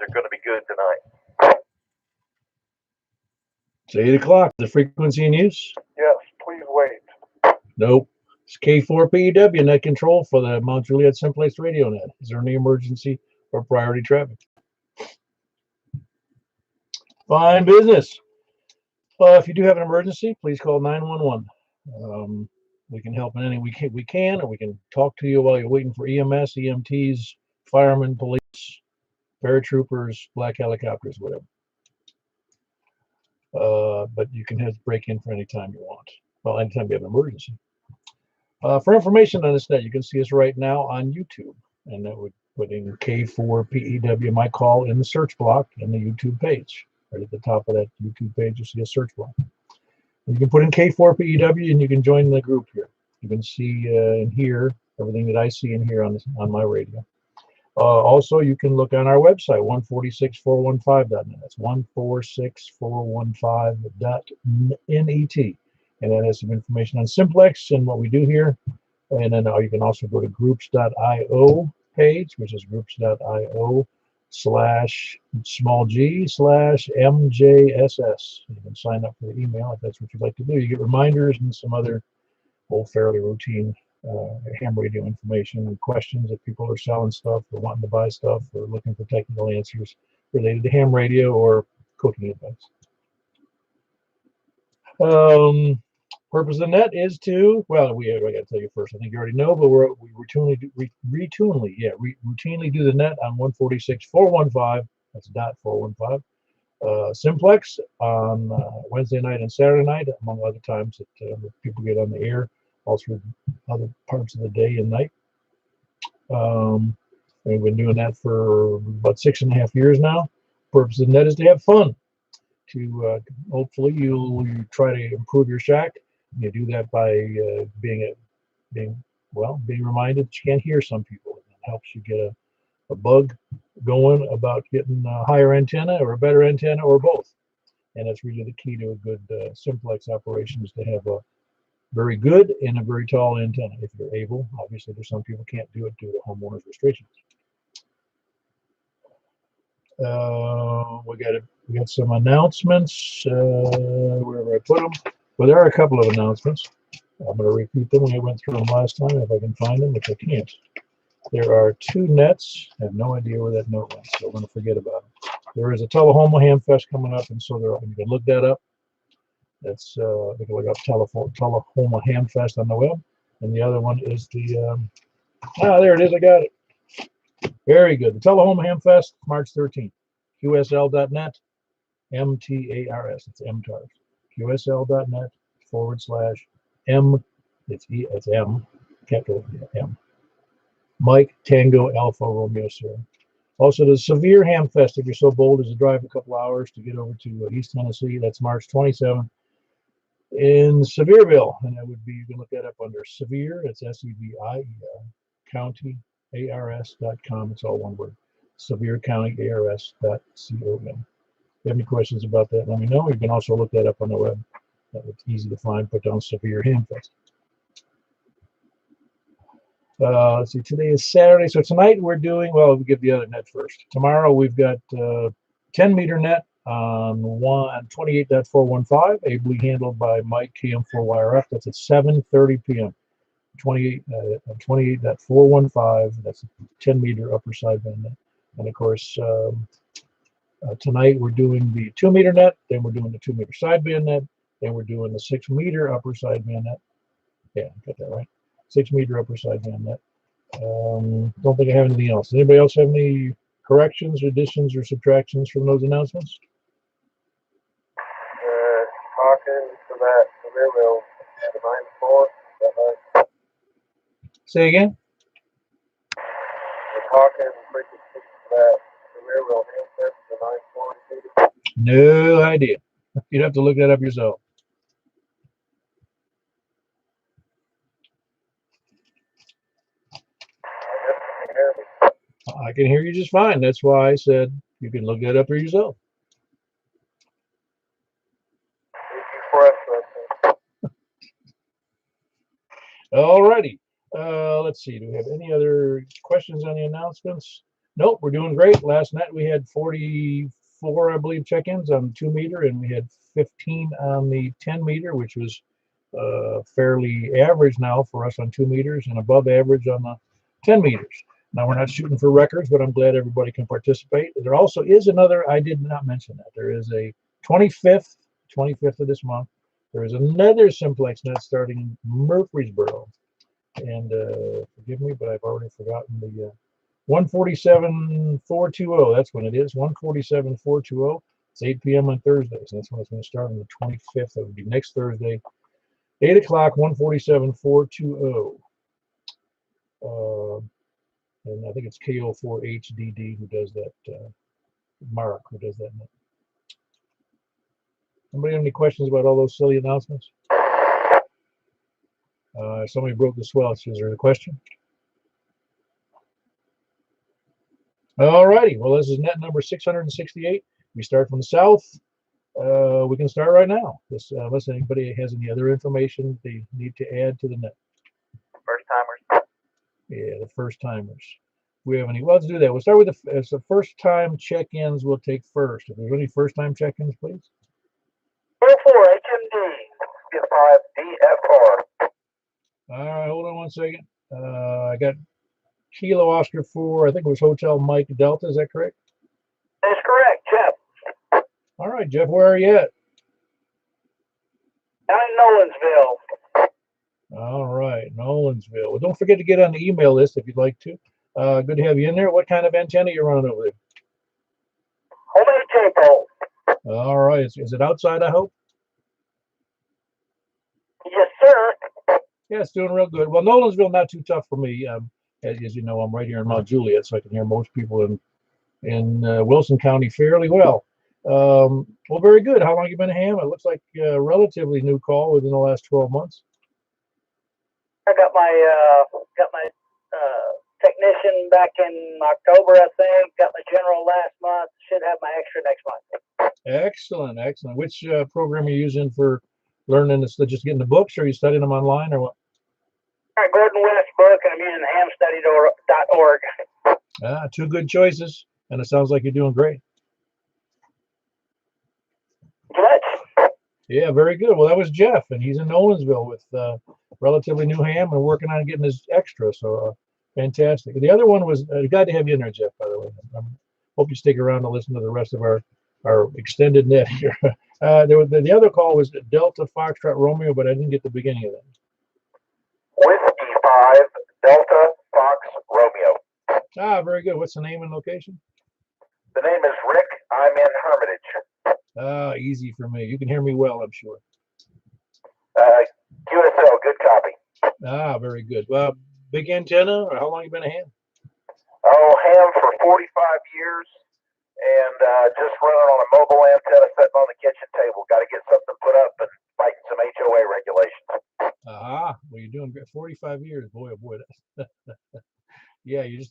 are going to be good tonight. It's 8 o'clock. The frequency in use? Yes, please wait. Nope. It's K4PEW net control for the Mount Juliet Simplex radio net. Is there any emergency or priority traffic? Fine business. If you do have an emergency, please call 911. We can help in any way we can, or we can talk to you while you're waiting for EMS, EMTs, firemen, police, paratroopers, black helicopters, whatever. But you can break in for any time you want. Well, anytime you have an emergency. For information on this net, you can see us right now on YouTube, and that would put in K4PEW, my call, in the search block in the YouTube page. Right at the top of that YouTube page, you see a search block. And you can put in K4PEW, and you can join the group here. You can see and hear everything that I see and hear on my radio. Also, you can look on our website, 146415.net. That's 146415.net. And that has some information on Simplex and what we do here. And then you can also go to groups.io page, which is groups.io/g/MJSS. You can sign up for the email if that's what you'd like to do. You get reminders and some other fairly routine ham radio information and questions if people are selling stuff or wanting to buy stuff or looking for technical answers related to ham radio or cooking advice. Purpose of the net is to, well, I got to tell you first, I think you already know, but we routinely do the net on 146.415, that's .415, Simplex on Wednesday night and Saturday night, among other times that people get on the air, also other parts of the day and night. We've been doing that for about 6.5 years now. Purpose of the net is to have fun. To hopefully you try to improve your shack. You do that by being reminded that you can't hear some people. It helps you get a bug going about getting a higher antenna or a better antenna or both. And that's really the key to a good Simplex operation, is to have a very good and a very tall antenna if you're able. Obviously, there's some people can't do it due to homeowners restrictions. We got some announcements, wherever I put them. Well, there are a couple of announcements. I'm going to repeat them. I went through them last time, if I can find them, which I can't. There are 2 nets. I have no idea where that note went, so I'm going to forget about it. There is a Tullahoma Ham Fest coming up, and so you can look that up. That's you can look up Tullahoma Ham Fest on the web. And the other one is the there it is. I got it. Very good. The Tullahoma Ham Fest, March 13th. QSL.net, MTARS. It's MTARS. QSL.net/M. It's M, capital M. Mike Tango Alpha Romeo Sierra. Also, the Severe Ham Fest, if you're so bold as to drive a couple hours to get over to East Tennessee, that's March 27th in Sevierville. And that would be, you can look that up under Severe, it's SEVIER, County, ARS.com. It's all one word. Severe County, ARS.com. If you have any questions about that, let me know. You can also look that up on the web. It's easy to find. Put down Severe Ham Fest. Let's see, today is Saturday. So tonight we're doing, well, we'll give the other net first. Tomorrow we've got 10-meter net on 28.415, ably handled by Mike KM4YRF. That's at 7:30 p.m. 28.415. That's a 10-meter upper sideband net. And of course, tonight we're doing the 2-meter net, then we're doing the 2-meter sideband net, then we're doing the 6-meter upper sideband net. Yeah, got that right. 6-meter upper sideband net. Don't think I have anything else. Does anybody else have any corrections, additions, or subtractions from those announcements? Talking to that Sevierville, the 9-4. Say again? We're talking frequency to that Sevierville handset, the 9-4. No idea. You'd have to look that up yourself. I can hear you just fine. That's why I said you can look that up for yourself. All righty. Let's see. Do we have any other questions on the announcements? Nope, we're doing great. Last night we had 44, I believe, check-ins on 2 meter, and we had 15 on the 10 meter, which was fairly average now for us on 2 meters and above average on the 10 meters. Now we're not shooting for records, but I'm glad everybody can participate. There also is another, I did not mention that. There is a 25th of this month. There is another Simplex net starting in Murfreesboro. And forgive me, but I've already forgotten the 147,420. That's when it is. 147,420. It's 8 p.m. on Thursdays. That's when it's going to start on the 25th. That would be next Thursday, 8 o'clock, 147,420. And I think it's KO4HDD who does that. Mark who does that. Anybody have any questions about all those silly announcements? Somebody broke the swell. Is there a question? All righty. Well, this is net number 668. We start from the south. We can start right now. Unless anybody has any other information they need to add to the net. First timers. Yeah, the first timers. We have any? Well, let's do that. We'll start with the first time check-ins. We'll take first. If there's any first time check-ins, please. 04 HMD. Get 5 DFR. All right, hold on one second. I got Kilo Oscar 4. I think it was Hotel Mike Delta. Is that correct? That's correct, Jeff. All right, Jeff. Where are you at? I'm in Nolansville. All right, Nolansville. Well, don't forget to get on the email list if you'd like to. Good to have you in there. What kind of antenna are you running over there? Homemade tape hole. All right. Is it outside, I hope? Yes, sir. Yeah, it's doing real good. Well, Nolansville, not too tough for me. As you know, I'm right here in Mount Juliet, so I can hear most people in Wilson County fairly well. Well, very good. How long have you been a ham? It looks like a relatively new call within the last 12 months. I got my technician back in October, I think. Got my general last month. Should have my extra next month. Excellent, excellent. Which program are you using for learning this? Just getting the books, or are you studying them online, or what? All right, Gordon West book, and I'm using hamstudy.org. Two good choices, and it sounds like you're doing great. What? Yeah, very good. Well, that was Jeff, and he's in Nolansville with relatively new ham and working on getting his extra. So fantastic. The other one was glad to have you in there, Jeff. By the way, hope you stick around to listen to the rest of our extended net here. The other call was Delta Foxtrot Romeo, but I didn't get the beginning of that. Whiskey 5 Delta Fox Romeo. Very good. What's the name and location? The name is Rick. I'm in Hermitage. Easy for me. You can hear me well, I'm sure. QSL, good copy. Very good. Well, big antenna, or how long you been a ham? Oh, ham for 45 years, and just running on a mobile antenna sitting on the kitchen table. Got to get something put up and fighting some HOA regulations. Well, you're doing great. 45 years, boy, oh boy. Yeah, you're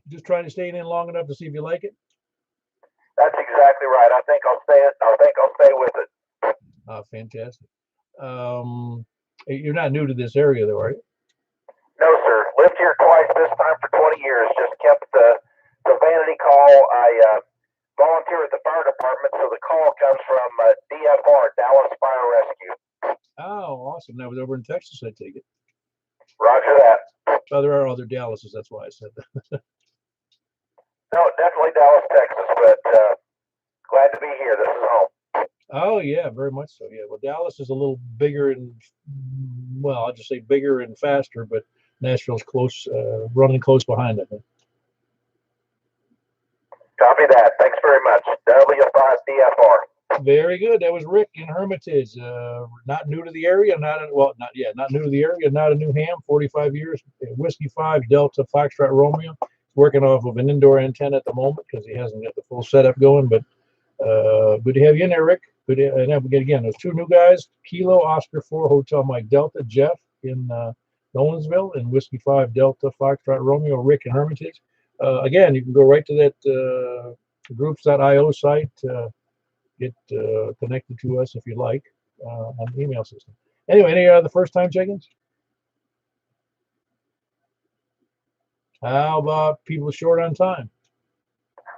just trying to stay in long enough to see if you like it. That's exactly right. I think I'll stay with it. Fantastic. You're not new to this area, though, are you? No, sir. Lived here twice. This time for 20 years. Just kept the vanity call. I volunteer at the fire department, so the call comes from DFR, Dallas Fire Rescue. Oh, awesome. That was over in Texas, I take it. Roger that. Oh, there are other Dallases. That's why I said that. No, definitely Dallas, Texas, but glad to be here. This is home. Oh, yeah, very much so. Yeah, well, Dallas is a little bigger and, well, I'll just say bigger and faster, but Nashville's close, running close behind, I think. Copy that. Thanks very much. W5DFR. Very good. That was Rick in Hermitage. Not new to the area, not new to the area, not a new ham. 45 years. Whiskey 5 Delta Foxtrot Romeo. Working off of an indoor antenna at the moment because he hasn't got the full setup going. But good to have you in there, Rick. Good. And again, there's two new guys: Kilo Oscar 4 Hotel Mike Delta, Jeff in Nolansville, and Whiskey 5 Delta Foxtrot Romeo, Rick in Hermitage. Again, you can go right to that groups.io site. Get connected to us if you like on the email system. Anyway, any other first time check-ins? How about people short on time?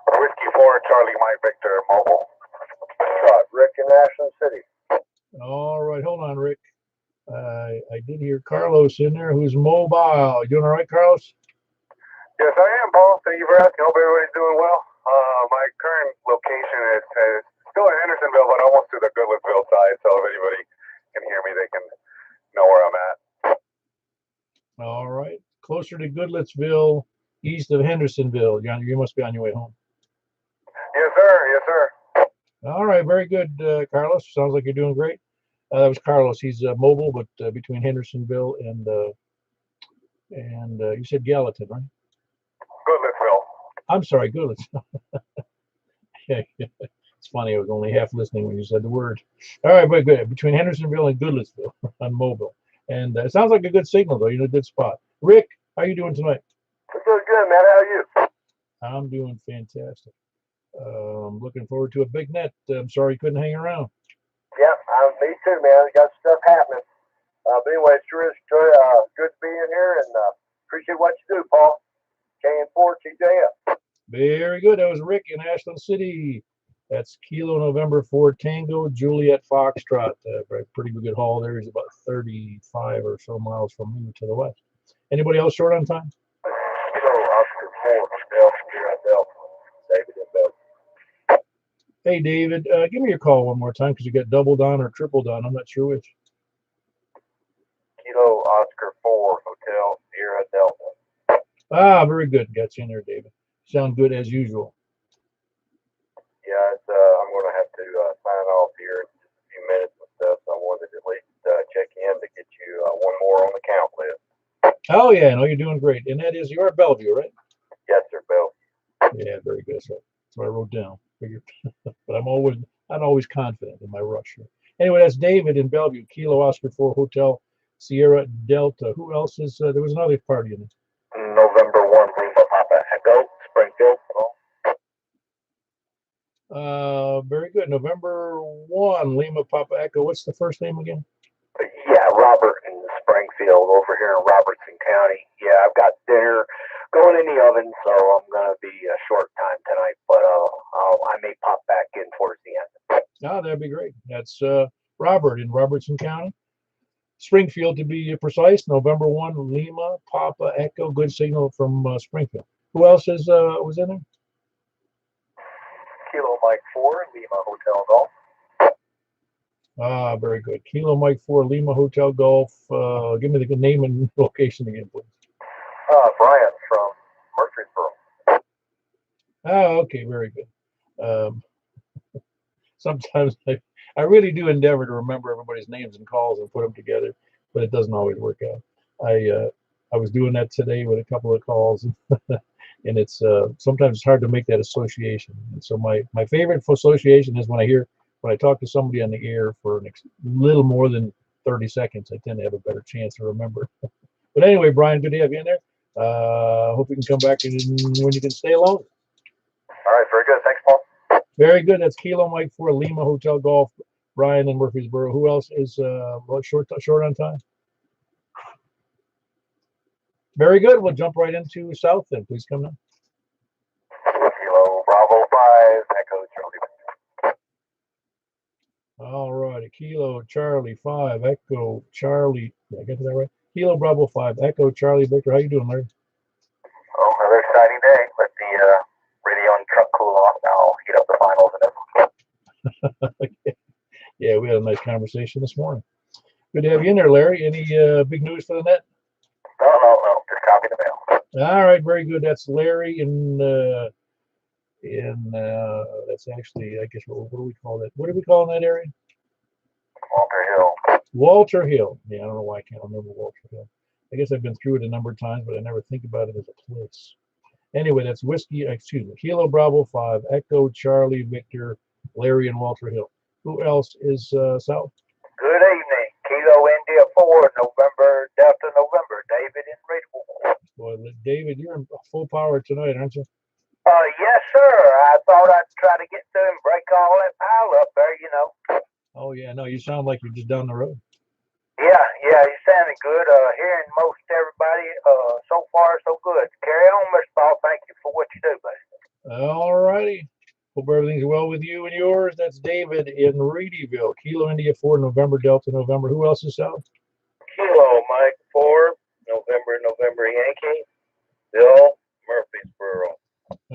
Whiskey 4, Charlie Mike Victor, mobile. Rick in Ashland City. All right, hold on, Rick. I did hear Carlos in there, who's mobile. You doing all right, Carlos? Yes, I am, Paul. Thank you for asking. Hope everybody's doing well. My current location is still in Hendersonville, but almost to the Goodlettsville side. So if anybody can hear me, they can know where I'm at. All right. Closer to Goodlettsville, east of Hendersonville. You must be on your way home. Yes, sir. Yes, sir. All right. Very good, Carlos. Sounds like you're doing great. That was Carlos. He's mobile, but between Hendersonville and you said Gallatin, right? Goodlettsville. I'm sorry, Goodlettsville. It's funny. I was only half listening when you said the word. All right, very good. Between Hendersonville and Goodlettsville on mobile. And it sounds like a good signal, though. You're in a good spot. Rick, how you doing tonight? I'm doing good, man. How are you? I'm doing fantastic. Looking forward to a big net. I'm sorry you couldn't hang around. Yeah, me too, man. Got stuff happening. But anyway, sure is good being here, and appreciate what you do, Paul. KN4 TJF. Very good. That was Rick in Ashland City. That's Kilo November 4 Tango Juliet Foxtrot. Pretty good haul there. He's about 35 or so miles from me to the west. Anybody else short on time? Kilo Oscar 4 Delta. David in Belgium. Hey, David, give me your call one more time because you got doubled on or tripled on. I'm not sure which. Kilo Oscar 4 Hotel Sierra Delta. Ah, very good. Got you in there, David. Sound good as usual. Yeah, I'm going to have to sign off here in just a few minutes and stuff. So I wanted to at least check in to get you one more on the count list. Oh, yeah. No, you're doing great. And that is, you're at Bellevue, right? Yes, sir, Bill. Yeah, very good. So that's what I wrote down. Figured. But I'm always confident in my rush here. Anyway, that's David in Bellevue, Kilo Oscar 4 Hotel Sierra Delta. Who else is there was another party in it? November 1 Lima Papa Echo, Springfield. Very good. November 1 Lima Papa Echo. What's the first name again? Yeah, Robert in Springfield over here in Robertson County. Yeah, I've got dinner going in the oven, so I'm going to be a short time tonight, but I may pop back in towards the end. Ah, that'd be great. That's Robert in Robertson County. Springfield, to be precise. November 1 Lima Papa Echo. Good signal from Springfield. Who else was in there? Kilo Mike 4 Lima Hotel Golf. Ah, very good. Kilo Mike 4 Lima Hotel Golf. Give me the name and location again, please. Brian from Murfreesboro. Oh, okay, very good. Sometimes I really do endeavor to remember everybody's names and calls and put them together, but it doesn't always work out. I was doing that today with a couple of calls, and it's sometimes it's hard to make that association. And so my favorite association is when I talk to somebody on the air for a little more than 30 seconds. I tend to have a better chance to remember. But anyway, Brian, good to have you in there. Hope you can come back when you can stay alone. All right, very good. Thanks, Paul. Very good. That's Kilo Mike 4 Lima Hotel Golf. Brian in Murfreesboro. Who else is short on time? Very good. We'll jump right into South then. Please come in. Kilo Bravo 5 Echo Charlie. All right. Kilo Charlie 5 Echo Charlie. Did I get that right? Kilo Bravo 5 Echo Charlie Victor. How you doing, Larry? Oh, another exciting day. Let the radio and truck cool off. Now I'll heat up the finals and everything. Yeah, we had a nice conversation this morning. Good to have you in there, Larry. Any big news for the net? No. Just copy the mail. All right, very good. That's Larry in that's actually, I guess, what do we call that? What do we call in that area? Walter Hill. Walter Hill. Yeah, I don't know why I can't remember Walter Hill. I guess I've been through it a number of times, but I never think about it as a place. Anyway, that's Kilo Bravo 5 Echo Charlie Victor Larry and Walter Hill. Who else is south? Good evening. Kilo India 4 November Delta November. David in Readable. Boy, David, you're in full power tonight, aren't you? Yes, sir. I thought I'd try to get to him, break all that pile up there, Oh, yeah. No, you sound like you're just down the road. Yeah. He Outstanding good. Hearing most everybody. So far so good. Carry on, Mr. Ball. Thank you for what you do, buddy. All righty. Hope everything's well with you and yours. That's David in Reedyville. Kilo India 4, November, Delta, November. Who else is south? Kilo Mike 4, November Yankee. Bill Murfreesboro.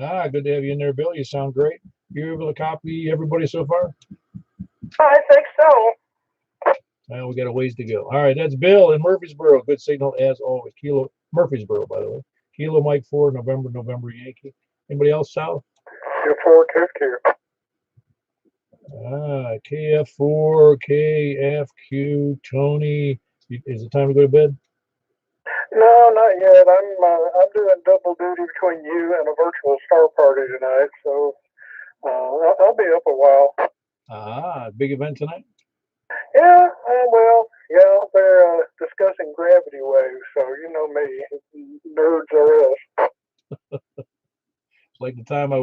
Ah, good to have you in there, Bill. You sound great. You able to copy everybody so far? I think so. Well, we got a ways to go. All right, that's Bill in Murfreesboro. Good signal as always. Kilo Murfreesboro, by the way. Kilo Mike 4, November Yankee. Anybody else south? Q4 here. Ah, KF4, KFQ, Tony. Is it time to go to bed? No, not yet. I'm doing double duty between you and a virtual star party tonight, so I'll be up a while. Ah, big event tonight? Yeah, they're discussing gravity waves, so you know me, nerds are us. It's like the time I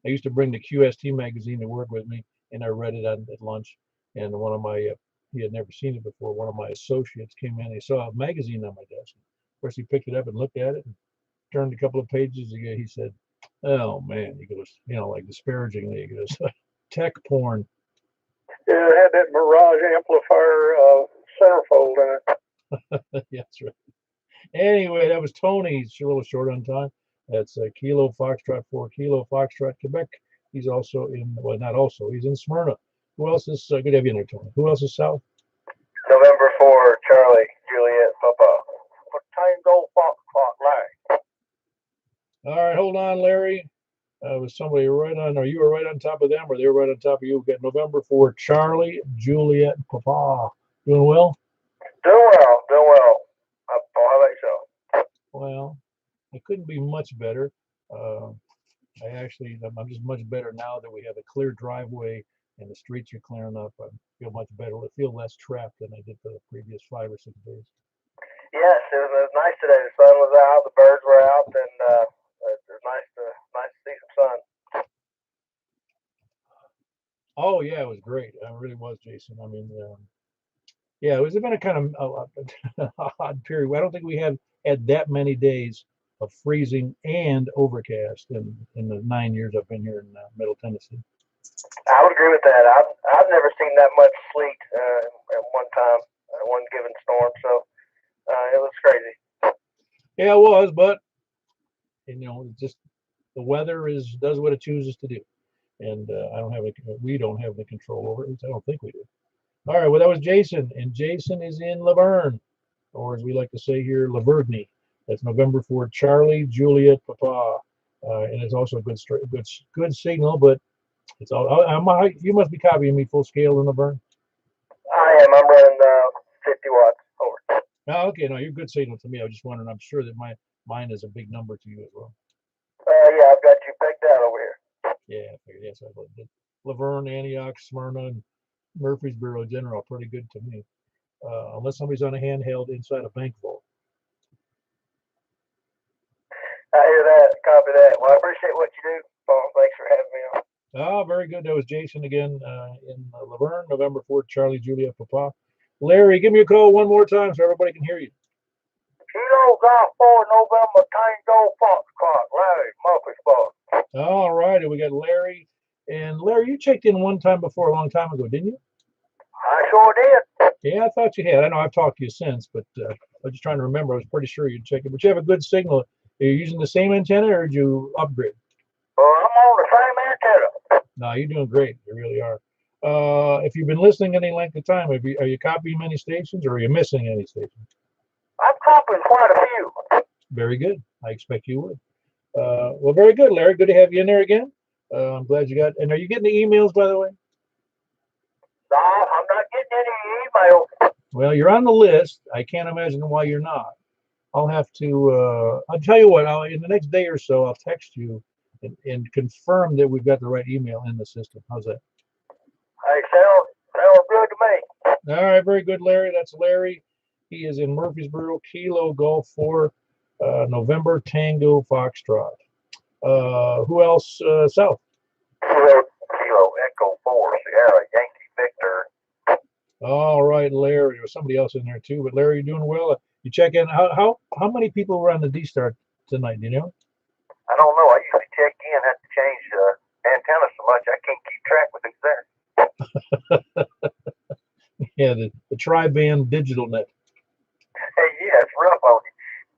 used to bring the QST magazine to work with me, and I read it at lunch, and one of my, he had never seen it before, one of my associates came in, he saw a magazine on my desk. Of course, he picked it up and looked at it, and turned a couple of pages, he said, oh man, he goes, like disparagingly, he goes, tech porn. Yeah, it had that Mirage amplifier centerfold in it. Yeah, that's right. Anyway, that was Tony. He's a little short on time. That's Kilo Foxtrot 4, Kilo Foxtrot, Quebec. He's also not also, he's in Smyrna. Who else is, good to have you in there, Tony. Who else is south? November 4, Charlie, Juliet, Papa. Tango Foxtrot, Larry. All right, hold on, Larry. Was somebody right on, or you were right on top of them, or they were right on top of you? We got November 4, Charlie, Juliet, Papa. Doing well? Doing well. How about yourself? Well, it couldn't be much better. I'm just much better now that we have a clear driveway and the streets are clearing up. I feel much better. I feel less trapped than I did the previous 5 or 6 days. Yes, it was nice today. The sun was out, the birds were out, and it was nice to see some sun. Oh yeah, it was great. It really was, Jason. I mean, yeah, it was been a kind of odd period. I don't think we have had that many days of freezing and overcast in the 9 years I've been here in Middle Tennessee. I would agree with that. I've never seen that much sleet at one time, one given storm. So it was crazy. Yeah, it was, but just the weather does what it chooses to do, and we don't have the control over it. I don't think we do. All right, well, that was Jason, and Jason is in Laverne, or as we like to say here, Laverne. That's November 4, Charlie, Juliet, Papa, and it's also a good signal, but it's all. You must be copying me full scale in Laverne. I am. I'm running 50 watts. Over. Oh, okay, no, you're good signal to me. I was just wondering. I'm sure that mine is a big number to you as well. Yeah, I've got you pegged out over here. Yeah, I figured. Yes, I did. Laverne, Antioch, Smyrna, and Murfreesboro General, pretty good to me. Unless somebody's on a handheld inside a bank vault. I hear that. Copy that. Well, I appreciate what you do, Paul. Thanks for having me on. Oh, very good. That was Jason again in Laverne, November 4th, Charlie, Juliet, Papa. Larry, give me a call one more time so everybody can hear you. Kilo Golf 4, November, Tango Foxtrot, Larry, Murfreesboro. All right, and we got Larry. And Larry, you checked in one time before a long time ago, didn't you? I sure did. Yeah, I thought you had. I know I've talked to you since, but I was just trying to remember. I was pretty sure you'd check it. But you have a good signal. Are you using the same antenna or did you upgrade? I'm on the same antenna. No, you're doing great. You really are. If you've been listening any length of time, are you copying many stations or are you missing any stations? I'm copying quite a few. Very good. I expect you would. Well, very good, Larry. Good to have you in there again. I'm glad you got. And are you getting the emails, by the way? No, I'm not getting any emails. Well, you're on the list. I can't imagine why you're not. I'll have to. I'll tell you what. In the next day or so, I'll text you and confirm that we've got the right email in the system. How's that? Hey, sounds good to me. All right, very good, Larry. That's Larry. He is in Murfreesboro, Kilo Golf 4, November Tango Foxtrot. Who else south? Kilo Echo 4, Sierra Yankee Victor. All right, Larry. There was somebody else in there too, but Larry, you're doing well. You check in. How many people were on the D Star tonight? Do you know? I don't know. I usually check in, have to change antenna so much I can't keep track with who's there. Yeah, the tri-band digital net. Hey, yeah, it's rough on you.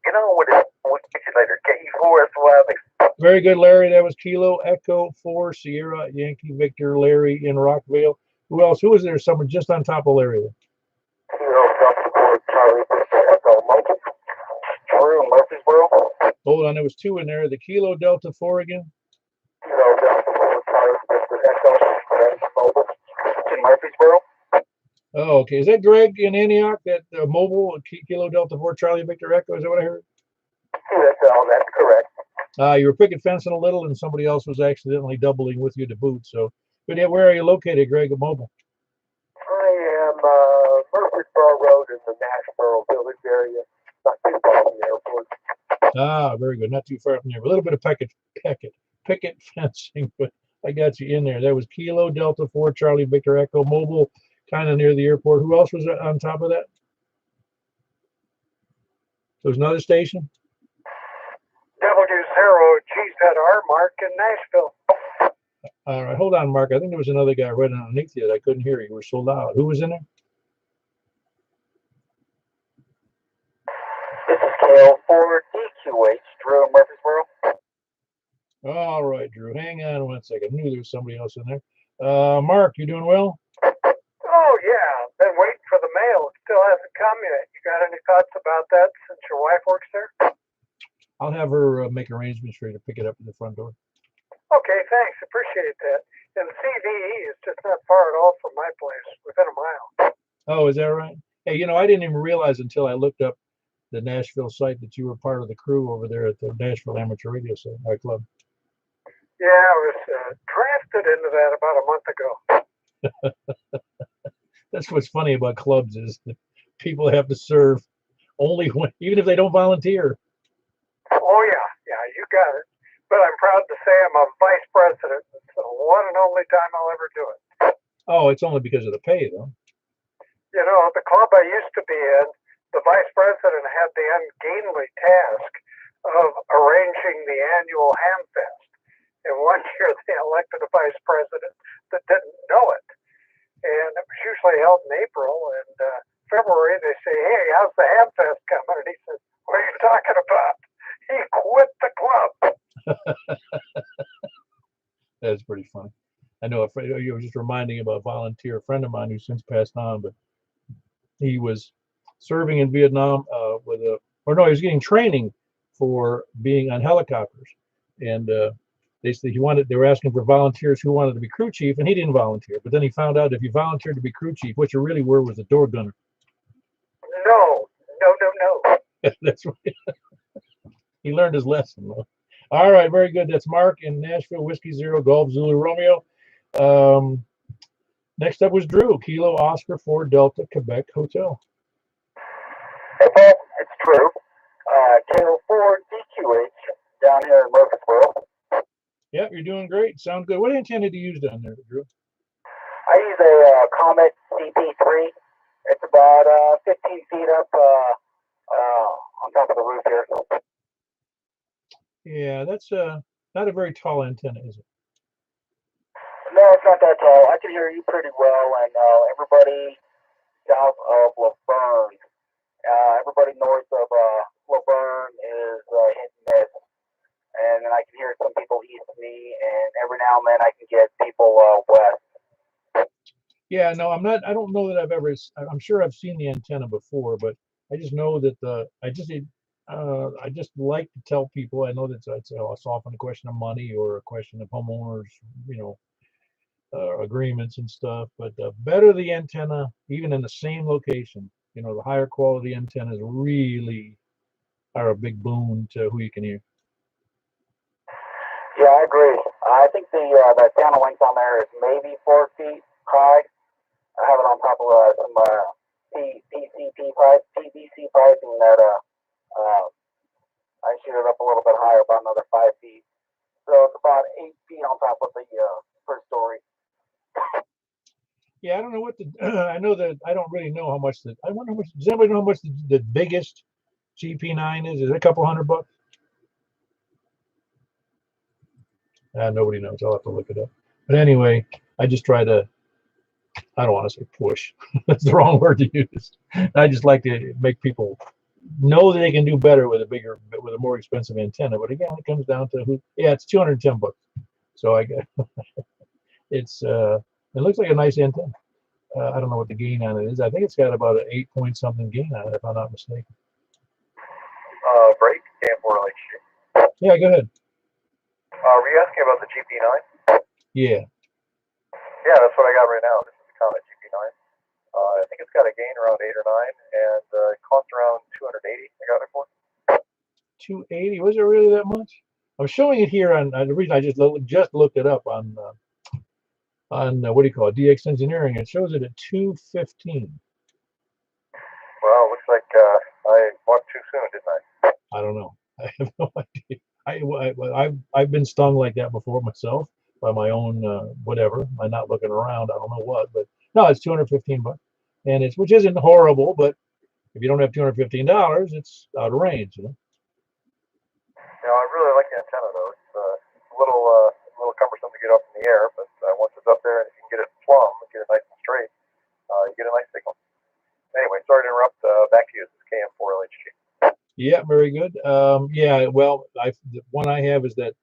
Get on with it. We'll catch you later. KE4SY. Very good, Larry. That was Kilo Echo 4 Sierra Yankee Victor Larry in Rockville. Who else? Who was there? Someone just on top of Larry. Kilo Delta 4 Charlie Echo Mobile. Drew Murfreesboro. Hold on, there was two in there. The Kilo Delta 4 again. Kilo Delta 4 Charlie Echo Mobile. In Murfreesboro. Oh, okay. Is that Greg in Antioch? That mobile Kilo Delta 4 Charlie Victor Echo? Is that what I heard? That's correct. You were picket fencing a little, and somebody else was accidentally doubling with you to boot. So, but yeah, where are you located, Greg, at mobile? I am Murfreesboro Road in the Nashville Village area. Not too far from the airport. Ah, very good. Not too far from there. A little bit of picket fencing, but I got you in there. That was Kilo Delta 4 Charlie Victor Echo mobile, kind of near the airport. Who else was on top of that? There was another station? W0GZR Mark in Nashville. All right, hold on, Mark. I think there was another guy right underneath you that I couldn't hear. You were so loud. Who was in there? This is KL4DQH, Drew Murfreesboro. All right, Drew. Hang on one second. I knew there was somebody else in there. Mark, you doing well? Oh, yeah. Been waiting for the mail. It still hasn't come yet. You got any thoughts about that since your wife works there? I'll have her make arrangements for you to pick it up at the front door. Okay, thanks. Appreciate that. And the CVE is just not far at all from my place, within a mile. Oh, is that right? Hey, I didn't even realize until I looked up the Nashville site that you were part of the crew over there at the Nashville Amateur Radio Club. Yeah, I was drafted into that about a month ago. That's what's funny about clubs is that people have to serve only when, even if they don't volunteer. Oh, yeah, you got it. But I'm proud to say I'm a vice president. It's the one and only time I'll ever do it. Oh, it's only because of the pay, though. The club I used to be in, the vice president had the ungainly task of arranging the annual Hamfest. And one year they elected a vice president that didn't know it. And it was usually held in April. And February they say, hey, how's the Hamfest coming? And he says, what are you talking about? He quit the club. That's pretty funny. I know you were just reminding about a volunteer friend of mine who's since passed on, but he was serving in Vietnam he was getting training for being on helicopters, and they were asking for volunteers who wanted to be crew chief, and he didn't volunteer. But then he found out if you volunteered to be crew chief, what you really were was a door gunner. No. That's right. He learned his lesson, though. All right, very good. That's Mark in Nashville, Whiskey Zero, Golf Zulu Romeo. Next up was Drew, Kilo Oscar 4 Delta Quebec Hotel. Hey, Paul, it's Drew. KL4DQH down here in Murfreesboro. Yeah, you're doing great. Sounds good. What antenna do you use down there, Drew? I use a Comet CP3. It's about 15 feet up on top of the roof here. Yeah, that's not a very tall antenna, is it? No, it's not that tall. I can hear you pretty well, and everybody south of Laverne, everybody north of Laverne is hit and miss. And then I can hear some people east of me, and every now and then I can get people west. Yeah, no, I'm not. I don't know that I've ever. I'm sure I've seen the antenna before, but I just know that I just like to tell people. I know that it's often a question of money or a question of homeowners, agreements and stuff. But the better the antenna, even in the same location, the higher quality antennas really are a big boon to who you can hear. Yeah, I agree. I think the channel length on there is maybe 4 feet high. I have it on top of some PVC piping that I shoot it up a little bit higher, about another 5 feet. So it's about 8 feet on top of the first story. Yeah, I don't know what the. I know that I don't really know how much the. I wonder how much. Does anybody know how much the biggest GP9 is? Is it a couple $100? Nobody knows. I'll have to look it up. But anyway, I just try to. I don't want to say push. That's the wrong word to use. I just like to make people know that they can do better with a more expensive antenna. But again, it comes down to who. Yeah, it's $210. So I get it looks like a nice antenna. I don't know what the gain on it is. I think it's got about an 8 point something gain on it, if I'm not mistaken. Break, Camp Worley. Yeah, go ahead. Were you asking about the GP9? Yeah. Yeah, that's what I got right now. This is the Comet GP9. I think it's got a gain around 8 or 9, and it costs around 280. I got it for. 280? Was it really that much? I'm showing it here on the reason I just looked it up on what do you call it, DX Engineering. It shows it at 215. Well, looks like I bought too soon, didn't I? I don't know. I have no idea. I've been stung like that before myself by my own whatever. I'm not looking around. I don't know what, but no, it's $215, and which isn't horrible, but if you don't have $215, it's out of range, You know, I really like the antenna though. It's a little cumbersome to get up in the air, but once it's up there and you can get it plumb, get it nice and straight, you get a nice signal. Anyway, sorry to interrupt. Back to you. This is KM4LHG. Yeah, very good. Yeah, well, the one I have is that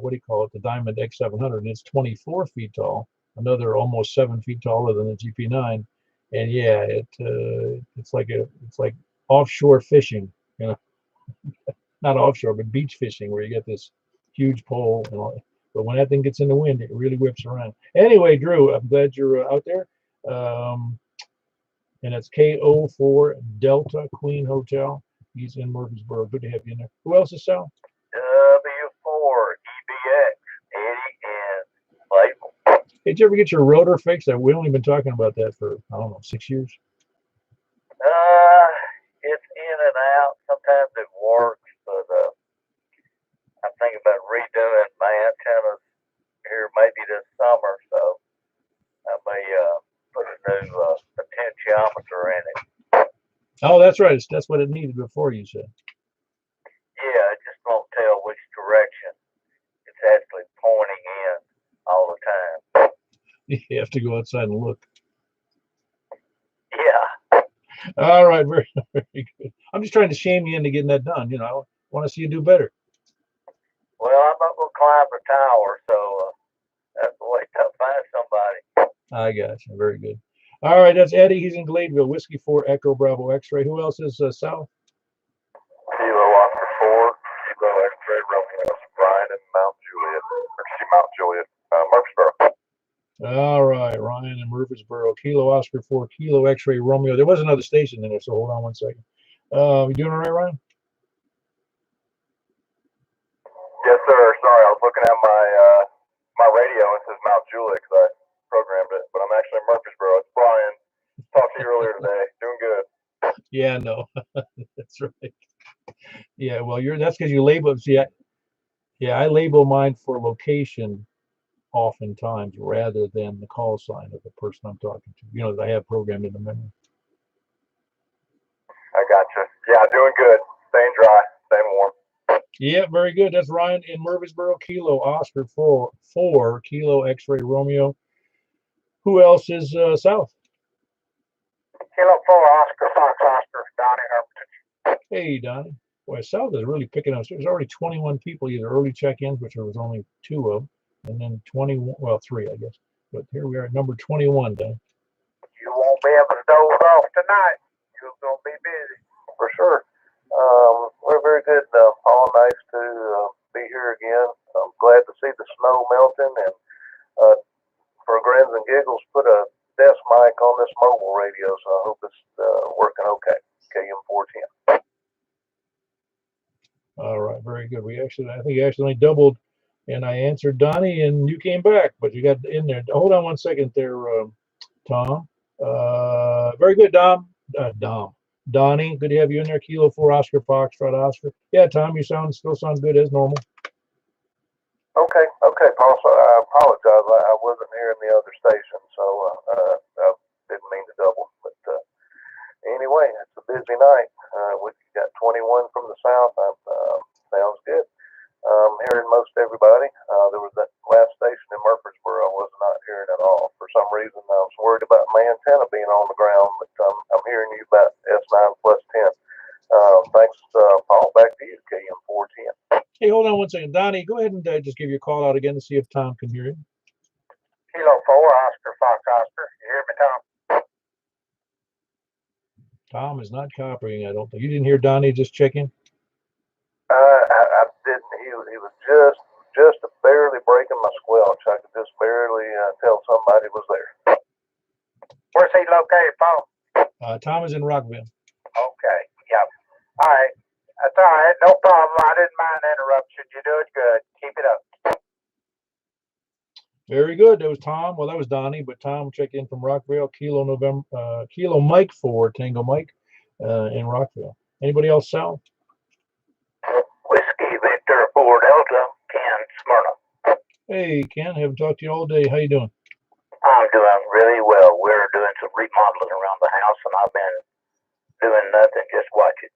what do you call it? The Diamond X700, and it's 24 feet tall. Another almost 7 feet taller than the GP9, and yeah, it's like offshore fishing, you know, not offshore, but beach fishing, where you get this huge pole, and all. But when that thing gets in the wind, it really whips around. Anyway, Drew, I'm glad you're out there. And it's KO4 Delta Queen Hotel. He's in Murfreesboro. Good to have you in there. Who else is Sal? W4 EBX 80 and label. Did you ever get your rotor fixed? We've only been talking about that for, I don't know, 6 years. It's in and out. Sometimes it works, but I'm thinking about redoing my antennas here maybe this summer, so I may put a new potentiometer in it. Oh, that's right. That's what it needed before, you said. Yeah, it just won't tell which direction it's actually pointing in all the time. You have to go outside and look. Yeah. All right, very, very good. I'm just trying to shame you into getting that done. You know, I want to see you do better. Well, I'm not going to climb the tower, so that's the way to find somebody. I got you. Very good. All right, that's Eddie. He's in Gladeville. Whiskey 4 Echo Bravo X-Ray. Who else is Sal? Kilo Oscar 4, Kilo X-Ray Romeo, Brian and Mount Juliet. Mount Juliet, Murfreesboro. All right, Ryan in Murfreesboro. Kilo Oscar 4 Kilo X-Ray Romeo. There was another station in there, so hold on one second. You doing all right, Ryan? Yes, sir. Sorry, I was looking at my radio. It says Mount Juliet because I programmed it, but I'm actually in Murfreesboro. It's Brian. Talked to you earlier today. Doing good. Yeah, no, that's right. Yeah, well, that's because you label. See, I label mine for location oftentimes rather than the call sign of the person I'm talking to. You know, that I have programmed in the memory. I gotcha. Yeah, doing good. Staying dry, staying warm. Yeah, very good. That's Ryan in Murfreesboro. Kilo Oscar 4 Kilo X-Ray Romeo. Who else is south? Kilo 4 Oscar Fox Oscar, Donnie Hermitage. Hey, Donnie. Boy, south is really picking up. There's already 21 people, either early check-ins, which there was only 2 of, and then 21, well, 3, I guess. But here we are at number 21, Donnie. You won't be able to doze off tonight. You're going to be busy. For sure. We're very good, Paul. Nice to be here again. I'm glad to see the snow melting, and for grins and giggles, put a desk mic on this mobile radio, so I hope it's working okay. KM410. All right, very good. I think you accidentally doubled, and I answered Donnie, and you came back, but you got in there. Hold on one second there, Tom. Very good, Dom. Donnie, good to have you in there. Kilo 4 Oscar Foxtrot Oscar. Yeah, Tom, you still sound good as normal. Okay, Paul. So I apologize. I wasn't here in the other station, so Tuesday night. We got 21 from the south. Sounds good. Hearing most everybody. There was that last station in Murfreesboro I was not hearing at all. For some reason, I was worried about my antenna being on the ground, but I'm hearing you about S9 plus 10. Thanks, Paul. Back to you, KM410. Hey, hold on one second. Donnie, go ahead and just give your call out again to see if Tom can hear you. Kilo 4, Oscar, Fox, Oscar. You hear me, Tom? Tom is not copying, I don't think. You didn't hear Donnie just checking? I didn't. He was just barely breaking my squelch. I could just barely tell somebody was there. Where's he located, Paul? Tom is in Rockville. Okay, yep. All right. That's all right. No problem. I didn't mind the interruption. You're doing good. Keep it up. Very good. That was Tom. Well, that was Donnie, but Tom checked in from Rockville. Kilo Mike 4, Tango Mike, in Rockville. Anybody else, Sal? Whiskey Victor 4 Delta, Ken, Smyrna. Hey, Ken. Haven't talked to you all day. How you doing? I'm doing really well. We're doing some remodeling around the house, and I've been doing nothing, just watching.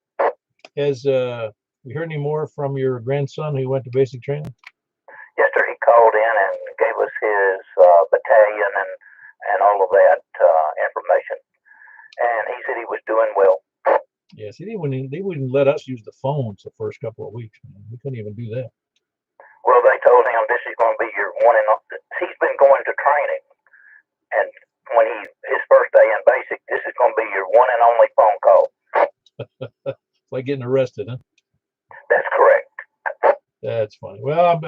Has you heard any more from your grandson who went to basic training? Yes, sir. He called in and gave us his battalion and all of that information, and he said he was doing well. Yes, they wouldn't let us use the phones the first couple of weeks. Man. We couldn't even do that. Well, they told him this is going to be your one and only. He's been going to training, and when his first day in basic, this is going to be your one and only phone call. It's like getting arrested, huh? That's correct. That's funny. Well,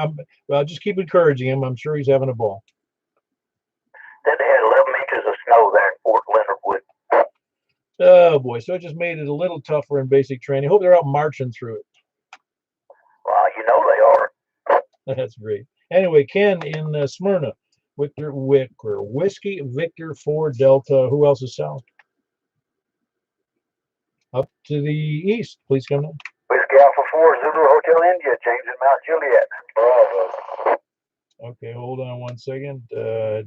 I'll just keep encouraging him. I'm sure he's having a ball. Said they had 11 inches of snow there in Fort Leonard Wood. Oh boy, so it just made it a little tougher in basic training. Hope they're out marching through it. Well, you know they are. That's great. Anyway, Ken in Smyrna, Whiskey Victor 4 Delta. Who else is south? Up to the east, please come in. Whiskey Alpha 4 Zulu Hotel India, James and Mount Juliet. Bravo. Okay, hold on one second.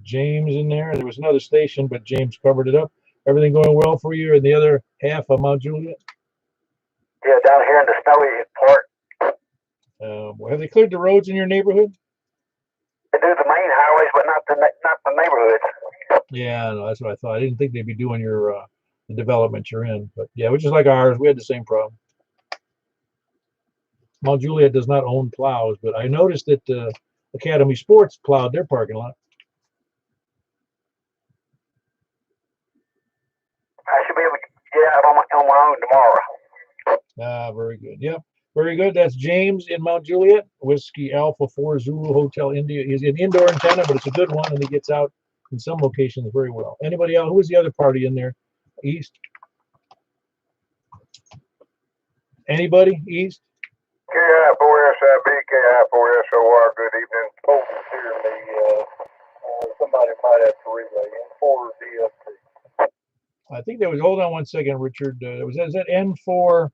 James in there. There was another station, but James covered it up. Everything going well for you in the other half of Mount Juliet? Yeah, down here in the snowy part. Have they cleared the roads in your neighborhood? They do the main highways, but not the neighborhoods. Yeah, no, that's what I thought. I didn't think they'd be doing your the development you're in, but yeah, which is like ours. We had the same problem. Mount Juliet does not own plows, but I noticed that Academy Sports plowed their parking lot. I should be able to get out on my own tomorrow. Very good. Yep, very good. That's James in Mount Juliet. Whiskey Alpha 4 Zulu Hotel India. He's an indoor antenna, but it's a good one, and he gets out in some locations very well. Anybody else? Who was the other party in there? East? Anybody? East? KI4SIB, KI4SOR, good evening. Boldest here. Somebody might have to relay in for DFT. I think there was, hold on one second, Richard. Is that N4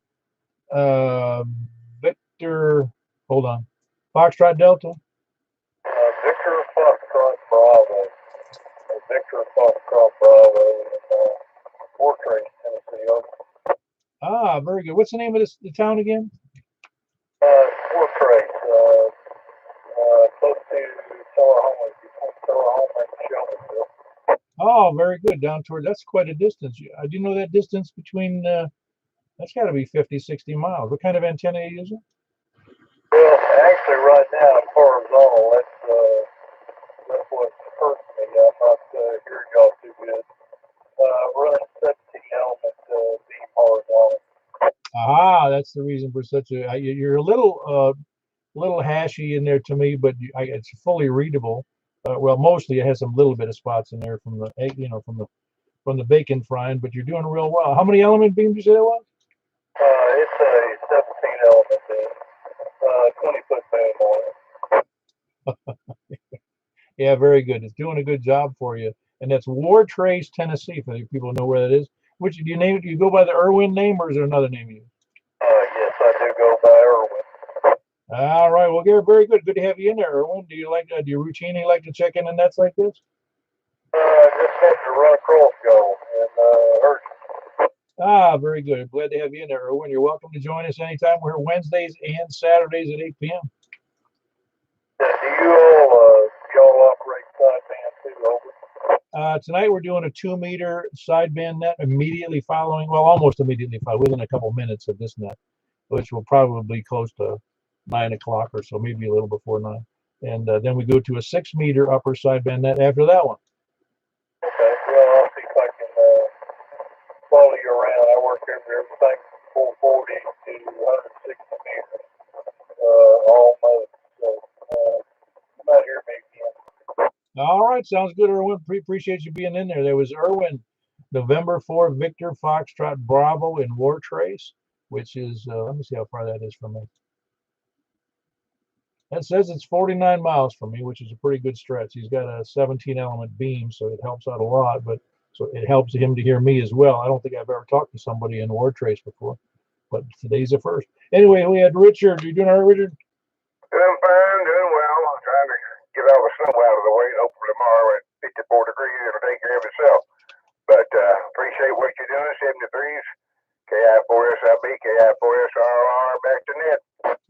Victor, hold on, Foxtrot Delta? Victor Foxtrot Bravo. Victor Foxtrot Bravo in Fort Trace, Tennessee. Ah, very good. What's the name of the town again? Fort Trace, close to Tullahoma, between Tullahoma and Shelbyville. Oh, very good. Down toward, that's quite a distance. I do know that distance between, that's got to be 50, 60 miles. What kind of antenna are you using? Well, actually, right now, I'm horizontal. That's what hurts me. I'm not hearing y'all too good. Running 17 element beam horizontal. Ah, that's the reason for such a, you're a little hashy in there to me, but it's fully readable. Well, mostly it has some little bit of spots in there from the egg, from the bacon frying, but you're doing real well. How many element beams did you say that was? It's a 17 element beam, 20-foot beam on it. Yeah, very good. It's doing a good job for you. And that's War Trace, Tennessee, for the people who know where that is. Which do you name it? Do you go by the Irwin name, or is there another name you use? Yes, I do go by Irwin. All right. Well, Gary, very good. Good to have you in there, Irwin. Do you routinely like to check in on nets like this? Just have to run across goal and hurt. Ah, very good. Glad to have you in there, Erwin. You're welcome to join us anytime. We're here Wednesdays and Saturdays at 8 p.m. Do y'all operate sideband too, over? Tonight we're doing a 2-meter sideband net immediately following, well, almost immediately following, within a couple minutes of this net, which will probably be close to 9 o'clock or so, maybe a little before 9. And then we go to a 6-meter upper sideband net after that one. Okay, well, I'll see if I can follow you around. I work everything from 440 to 160 meters, almost. So, I'm out here maybe. All right, sounds good, Erwin. Appreciate you being in there. There was Erwin, November 4, Victor Foxtrot Bravo in War Trace, which is, let me see how far that is from me. That says it's 49 miles from me, which is a pretty good stretch. He's got a 17-element beam, so it helps out a lot, but so it helps him to hear me as well. I don't think I've ever talked to somebody in War Trace before, but today's the first. Anyway, we had Richard. You doing all right, Richard? Doing fine, doing well. I'm trying to get all the snow out of the way. Hopefully tomorrow at 54 degrees, it'll take care of itself. But appreciate what you're doing. 73s, KI4SIB, KI4SRR, back to net.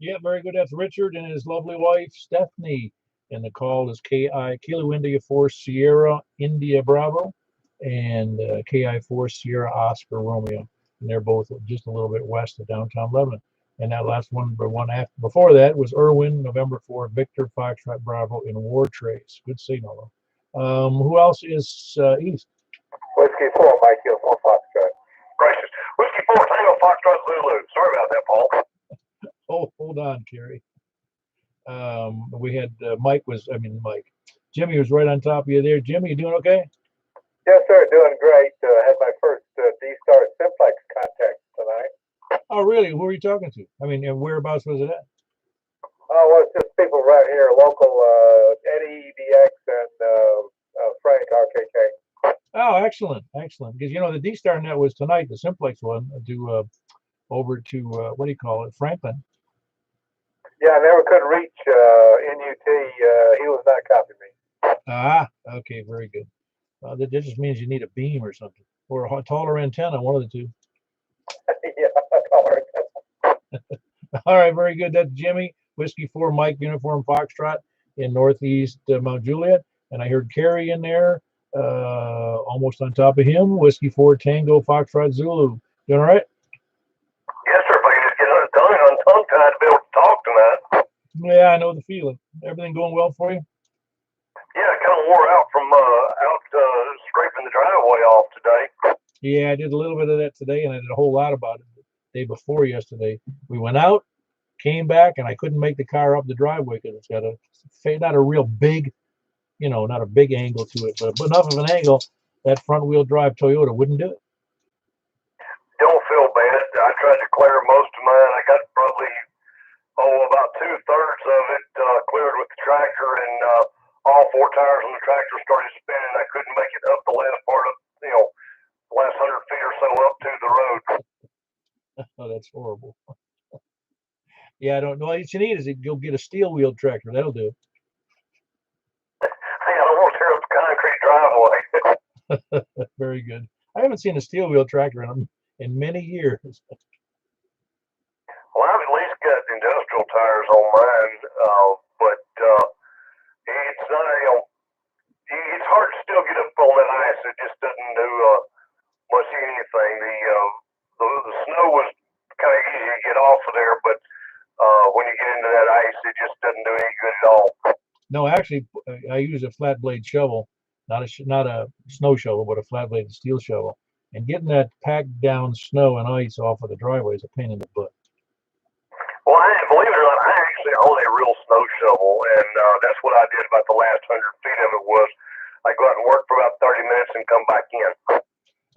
Yeah, very good. That's Richard and his lovely wife, Stephanie. And the call is Kilo India 4 Sierra India Bravo and KI4 Sierra Oscar Romeo. And they're both just a little bit west of downtown Lebanon. And that last one, the one after before that, was Erwin, November 4, Victor Foxtrot Bravo in War Trace. Good signal. Who else is east? Whiskey 4, Mike Hill, 4 Foxtrot. Gracious. Whiskey 4, Tango Foxtrot Zulu. Sorry about that, Paul. Oh, hold on, Kerry. We had Mike. Jimmy was right on top of you there. Jimmy, you doing okay? Yes, sir, doing great. Had my first D-Star Simplex contact tonight. Oh, really? Who are you talking to? I mean, and whereabouts was it at? Oh, well, it's just people right here, local, Eddie EDX and Frank RKK. Oh, excellent, excellent. Because, you know, the D-Star net was tonight, the Simplex one, over to, what do you call it, Franklin. Yeah, I never could reach NUT. He was not copying me. Ah, okay, very good. That just means you need a beam or something, or a taller antenna, one of the two. Yeah, taller antenna. All right, very good. That's Jimmy, Whiskey 4, Mike, Uniform Foxtrot in Northeast Mount Juliet. And I heard Kerry in there, almost on top of him, Whiskey 4, Tango Foxtrot Zulu. Doing all right? Yes, sir. If I could just get tongue-tied to be able to talk tonight. Yeah, I know the feeling. Everything going well for you? Yeah, I kind of wore out from scraping the driveway off today. Yeah, I did a little bit of that today, and I did a whole lot about it the day before yesterday. We went out, came back, and I couldn't make the car up the driveway because it's got not a real big, not a big angle to it, but enough of an angle that front-wheel drive Toyota wouldn't do it. Don't feel bad. I tried to clear most of mine. I got probably about 2/3 of it cleared with the tractor, and all 4 tires on the tractor started spinning. I couldn't make it up the last part of the last 100 feet or so up to the road. Oh, that's horrible. Yeah, I don't know. What you need is go get a steel wheel tractor. That'll do it. Hey, I don't want to tear up the concrete driveway. Very good. I haven't seen a steel wheel tractor in many years. Well, I've at least got industrial tires on mine, but it's not. It's hard to still get up on that ice. It just doesn't do much anything. The snow was kind of easy to get off of there, but when you get into that ice, it just doesn't do any good at all. No, actually, I use a flat blade shovel, not a snow shovel, but a flat blade steel shovel. And getting that packed down snow and ice off of the driveway is a pain in the butt. Well, believe it or not, I actually own a real snow shovel, and that's what I did about the last 100 feet of it. Was I go out and work for about 30 minutes and come back in.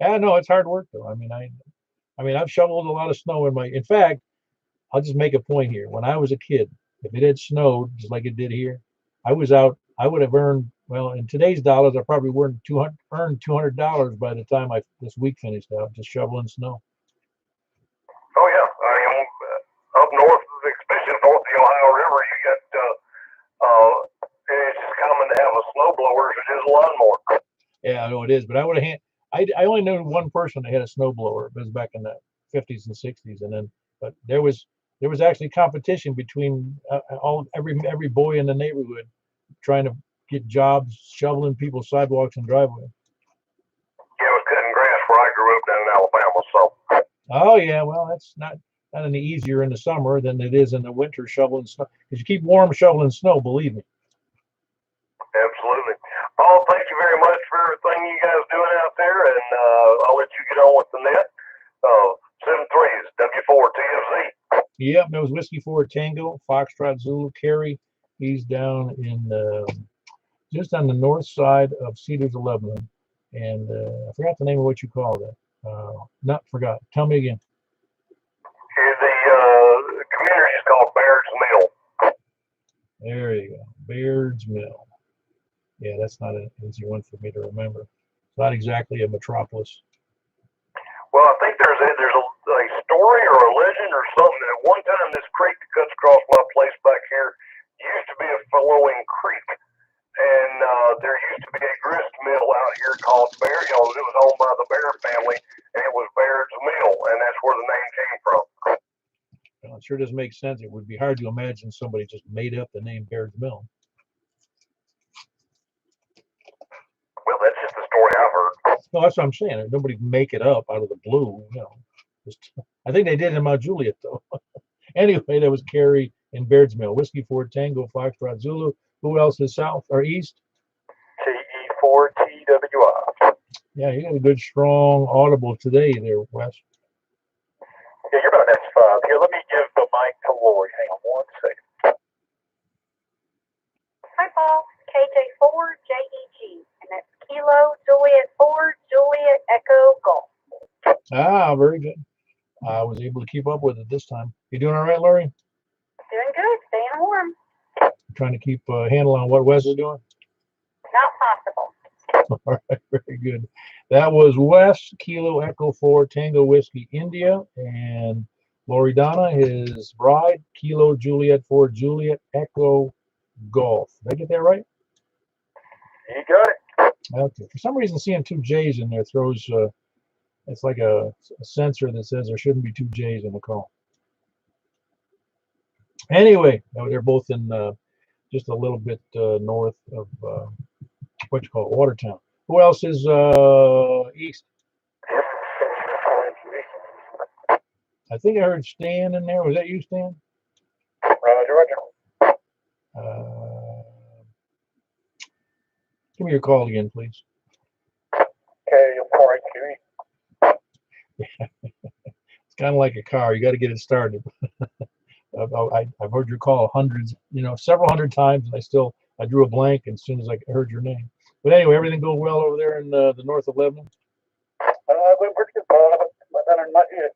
Yeah, no, it's hard work though. I mean, I've shoveled a lot of snow in fact, I'll just make a point here. When I was a kid, if it had snowed just like it did here, I was out. I would have earned, well, in today's dollars, I probably earned $200 by the time this week finished out, just shoveling snow. Oh yeah, I mean, up north, especially north of the Ohio River, you got it's just common to have a snowblower as it is a lawnmower. Yeah, I know it is, but I would have I only knew one person that had a snowblower. It was back in the 50s and 60s, and then but there was actually competition between every boy in the neighborhood trying to get jobs shoveling people's sidewalks and driveways. Yeah, I was cutting grass where I grew up down in Alabama, so. Oh yeah, well that's not any easier in the summer than it is in the winter shoveling snow. Because you keep warm shoveling snow, believe me. Absolutely. Oh, thank you very much for everything you guys doing out there, and I'll let you get on with the net. 7-3s, W4 TFZ. Yep, that was Whiskey 4 Tango, Foxtrot Zulu, Kerry. He's down in just on the north side of Cedars 11, and I forgot the name of what you call that. Not forgot. Tell me again. The community is called Baird's Mill. There you go, Baird's Mill. Yeah, that's not an easy one for me to remember. It's not exactly a metropolis. Well, I think there's a story or a legend or something. At one time, this creek that cuts across my place back here used to be a flowing creek, and there used to be a grist mill out here called Baird. It was owned by the Baird family, and it was Baird's Mill, and that's where the name came from. Well, it sure does make sense. It would be hard to imagine somebody just made up the name Baird's Mill. Well, that's just the story I've heard. No, that's what I'm saying. Nobody make it up out of the blue, I think they did in Mount Juliet, though. Anyway, that was Kerry and Baird's Mill. Whiskey 4 Tango, Foxtrot Zulu. Who else is south or east? TE4TWI. Yeah, you got a good, strong audible today there, Wes. Yeah, you're about X5. Here, let me give the mic to Lori. Hang on one second. Hi, Paul. KJ4JEG, and that's Kilo Juliet 4 Juliet Echo Golf. Ah, very good. I was able to keep up with it this time. You doing all right, Lori? Doing good, staying warm. Trying to keep a handle on what Wes is doing? Not possible. All right, very good. That was Wes, Kilo Echo 4 Tango Whiskey India, and Lori Donna, his bride, Kilo Juliet 4 Juliet Echo Golf. Did I get that right? You got it. Okay. For some reason, seeing two J's in there throws, it's like a sensor that says there shouldn't be two J's in the call. Anyway, they're both in just a little bit north of what you call it, Watertown. Who else is east? I think I heard Stan in there. Was that you, Stan? Roger. Give me your call again, please. KJ4QE. It's kind of like a car. You got to get it started. I've heard your call hundreds, several hundred times, and I drew a blank as soon as I heard your name. But anyway, everything going well over there in the north of Lebanon? Went pretty good, Paul. Not yet.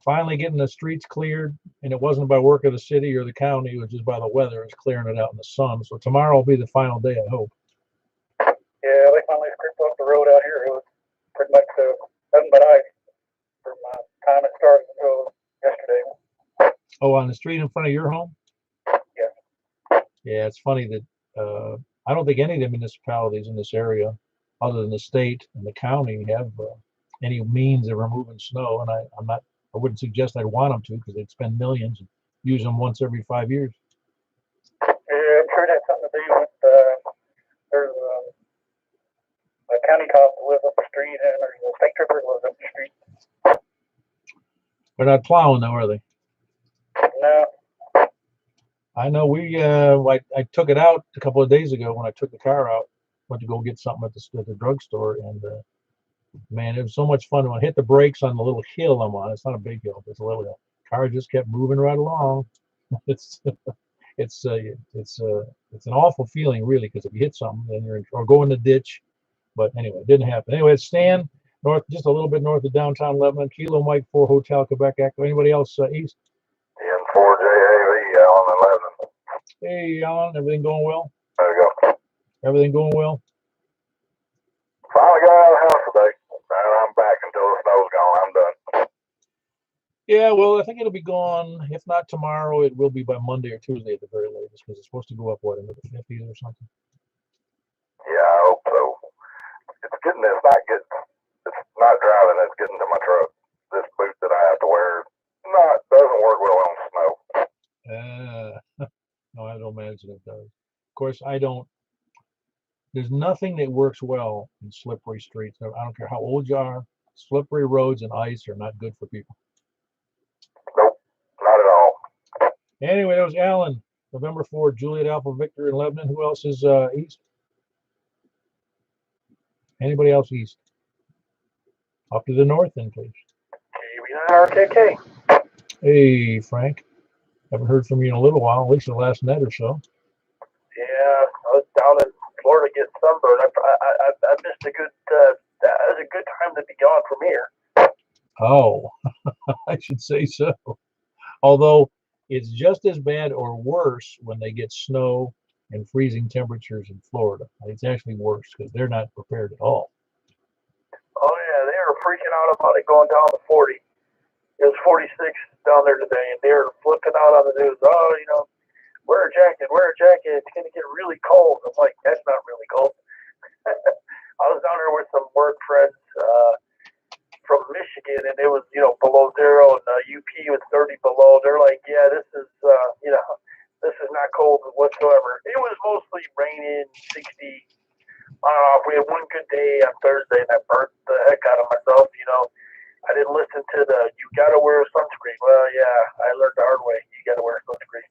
Finally getting the streets cleared, and it wasn't by work of the city or the county, it was just by the weather. It's clearing it out in the sun. So tomorrow will be the final day, I hope. Yeah, they finally scraped off the road out here. It was pretty much nothing but ice from the time it started until yesterday. Oh, on the street in front of your home? Yeah. Yeah, it's funny that I don't think any of the municipalities in this area, other than the state and the county, have any means of removing snow. And I wouldn't suggest I'd want them to, because they'd spend millions and use them once every 5 years. Yeah, I'm sure that's something to do with there's a county cop that lives up the street, and there's a state trooper that lives up the street. They're not plowing though, are they? No. I know I took it out a couple of days ago when I took the car out, went to go get something at the drugstore, and man, it was so much fun when I hit the brakes on the little hill I'm on. It's not a big hill, but it's a little hill. Car just kept moving right along. It's an awful feeling, really, because if you hit something, then or go in the ditch. But anyway, it didn't happen. Anyway, it's Stan, north, just a little bit north of downtown Lebanon. Kilo Mike 4 Hotel Quebec Echo. Anybody else east? N4JAV, Alan 11. Hey, Alan, everything going well? There you go. Everything going well? Finally got out of the house today, and I'm back until the snow's gone. I'm done. Yeah, well, I think it'll be gone. If not tomorrow, it will be by Monday or Tuesday at the very latest, because it's supposed to go up, what, into the 50s or something? Yeah, I hope so. It's It's not driving. It's getting to my truck. This boot that I have to wear doesn't work well on snow. No, I don't imagine it does. Of course, there's nothing that works well in slippery streets. I don't care how old you are. Slippery roads and ice are not good for people. Nope, not at all. Anyway, that was Alan. November 4, Juliet Alpha Victor in Lebanon. Who else is east? Anybody else east? Up to the north then, please. KV9RKK. Hey, Frank. Haven't heard from you in a little while, at least the last net or so. Yeah, I was down in Florida getting sunburned. I missed a good. That was a good time to be gone from here. Oh, I should say so. Although it's just as bad or worse when they get snow and freezing temperatures in Florida. It's actually worse because they're not prepared at all. Oh yeah, they were freaking out about it going down to 40. It was 46 down there today, and they were flipping out on the news. Oh, wear a jacket, wear a jacket. It's going to get really cold. I'm like, that's not really cold. I was down there with some work friends from Michigan, and it was, below zero, and UP was 30 below. They're like, yeah, this is, this is not cold whatsoever. It was mostly raining, 60 on and off. We had one good day on Thursday, and I burnt the heck out of myself. I didn't listen to you got to wear sunscreen. Well, yeah, I learned the hard way. You got to wear sunscreen.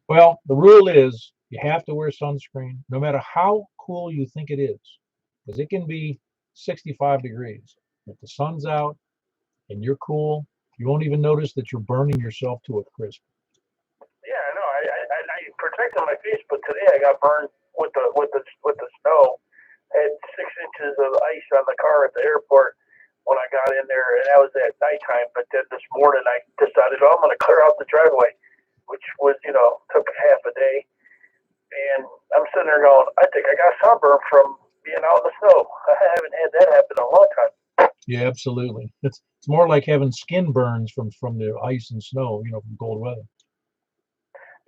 Well, the rule is you have to wear sunscreen no matter how cool you think it is, because it can be 65 degrees. If the sun's out and you're cool, you won't even notice that you're burning yourself to a crisp. Yeah, I know. I protected my face, but today I got burned with the snow. I had 6 inches of ice on the car at the airport when I got in there, and that was at nighttime. But then this morning I decided, I'm going to clear out the driveway, which was, took half a day. And I'm sitting there going, I think I got sunburned from being out in the snow. I haven't had that happen in a long time. Yeah, absolutely. It's more like having skin burns from the ice and snow, from cold weather.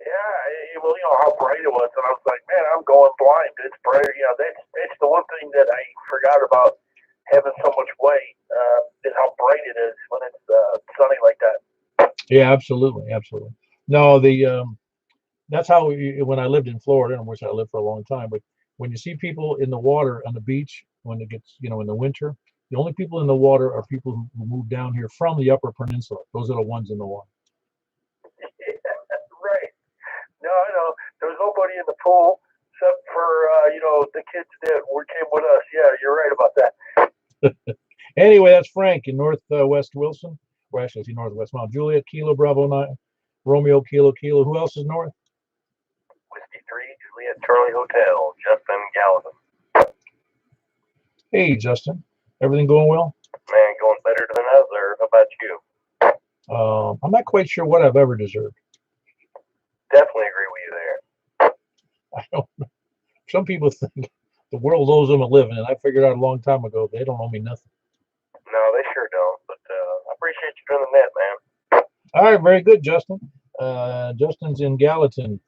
Yeah, well, how bright it was, and I was like, man, I'm going blind. It's brighter. That's the one thing that I forgot about having so much white is how bright it is when it's sunny like that. Yeah, absolutely, absolutely. No, that's how when I lived in Florida, and which I lived for a long time. But when you see people in the water on the beach when it gets, in the winter, the only people in the water are people who moved down here from the Upper Peninsula. Those are the ones in the water. Right. No, I know. There was nobody in the pool except for the kids that came with us. Yeah, you're right about that. Anyway, that's Frank in Northwest Wilson. Or actually, it's Northwest Mount Juliet, Kilo Bravo 9, Romeo Kilo Kilo. Who else is north? Whiskey 3, Juliet Charlie Hotel, Justin Gallatin. Hey, Justin. Everything going well? Man, going better than ever. How about you? I'm not quite sure what I've ever deserved. Definitely agree with you there. I don't know. Some people think the world owes them a living, and I figured out a long time ago they don't owe me nothing. No, they sure don't. But I appreciate you doing the net, man. All right, very good, Justin. Justin's in Gallatin.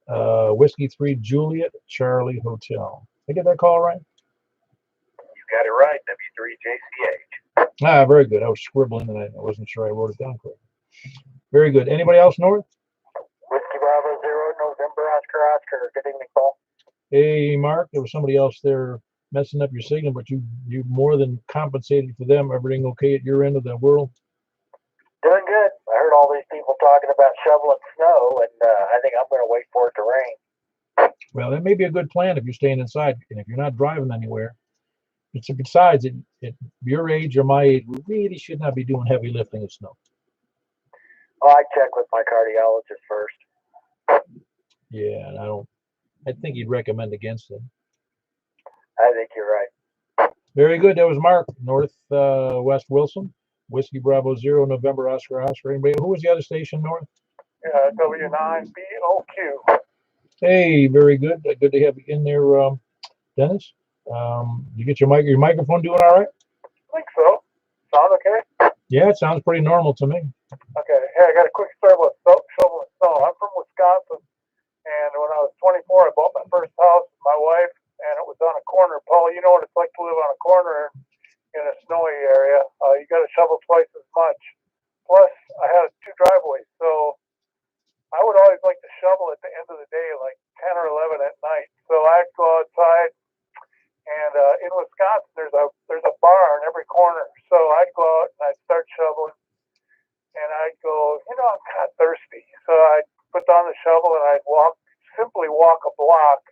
Whiskey 3 Juliet Charlie Hotel. Did I get that call right? You got it right, W3JCH. Ah, very good. I was scribbling and I wasn't sure I wrote it down correctly. Very good. Anybody else north? Whiskey Bravo 0, November Oscar Oscar. Good evening, Paul. Hey, Mark. There was somebody else there messing up your signal, but you more than compensated for them. Everything okay at your end of the world? Doing good. I heard all these people talking about shoveling snow, and I think I'm going to wait for it to rain. Well, that may be a good plan if you're staying inside and if you're not driving anywhere. Besides, at your age or my age, we really should not be doing heavy lifting of snow. Well, I check with my cardiologist first. Yeah, and I think he'd recommend against it. I think you're right. Very good. That was Mark, Northwest Wilson, Whiskey Bravo 0, November Oscar Oscar. Anybody? Who was the other station north? W9BOQ. Hey, very good. Good to have you in there, Dennis. You get your microphone doing all right? I think so. Sound okay? Yeah, it sounds pretty normal to me. Okay. Hey, I got a quick story about shoveling snow. I'm from Wisconsin, and when I was 24, I bought my first house. My wife and it was on a corner. Paul, you know what it's like to live on a corner in a snowy area. You got to shovel twice as much. Plus, I had 2 driveways, so I would always like to shovel at the end of the day, like 10 or 11 at night. So I'd go outside, and in Wisconsin, there's a bar on every corner. So I'd go out and I'd start shoveling, and I'd go, I'm kind of thirsty. So I'd put down the shovel and I'd simply walk a block.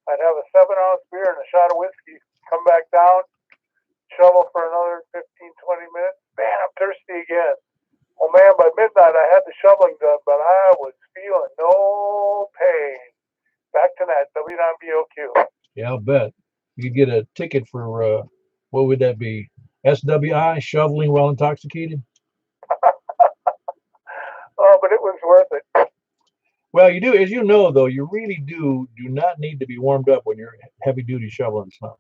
I'd have a 7-ounce beer and a shot of whiskey, come back down, shovel for another 15, 20 minutes. Man, I'm thirsty again. Oh man, by midnight I had the shoveling done, but I was feeling no pain. Back to that W9BOQ. Yeah, I'll bet. You could get a ticket for, what would that be? SWI, shoveling while intoxicated? Oh, but it was worth it. Well, you do, as you know, though, you really do not need to be warmed up when you're heavy-duty shoveling snow.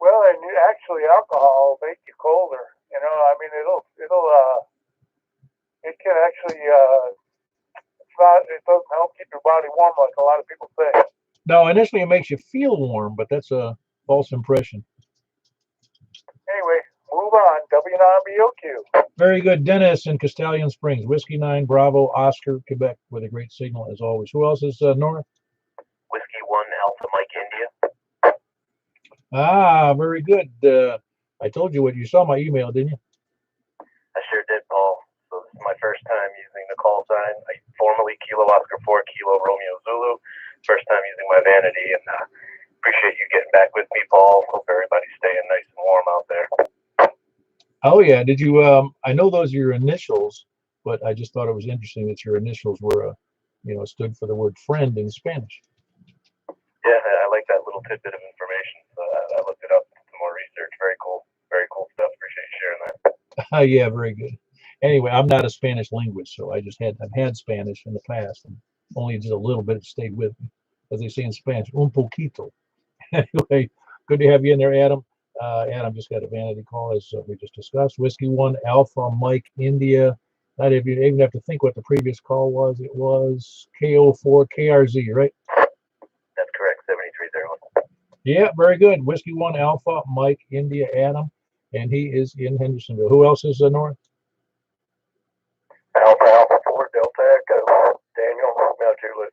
Well, and actually alcohol will make you colder. I mean, it can actually, it doesn't help keep your body warm like a lot of people say. No, initially it makes you feel warm, but that's a false impression. Anyway, move on. W9BOQ. Very good. Dennis in Castellian Springs. Whiskey 9, Bravo, Oscar, Quebec, with a great signal as always. Who else is north? Whiskey 1 Alpha Mike India. Ah, very good. I told you what you saw my email, didn't you? I sure did, Paul. So this is my first time using the call sign. I formerly Kilo Oscar 4 Kilo Romeo Zulu. First time using my vanity, and appreciate you getting back with me, Paul. Hope everybody's staying nice and warm out there. Oh yeah. Did you? I know those are your initials, but I just thought it was interesting that your initials were, stood for the word friend in Spanish. Yeah, I like that little tidbit of information. So I looked it up, some more research. Very cool stuff. Appreciate you sharing that. Yeah, very good. Anyway, I'm not a Spanish linguist, so I've had Spanish in the past, and only just a little bit stayed with me, as they say in Spanish, un poquito. Anyway, good to have you in there, Adam. Adam just got a vanity call, as we just discussed. Whiskey 1 Alpha Mike India. Not even have to think what the previous call was. It was KO4 KRZ, right? That's correct, 7301. Yeah, very good. Whiskey 1 Alpha Mike India Adam, and he is in Hendersonville. Who else is north? Alpha 4 Delta Echo. Daniel, Mount Juliet.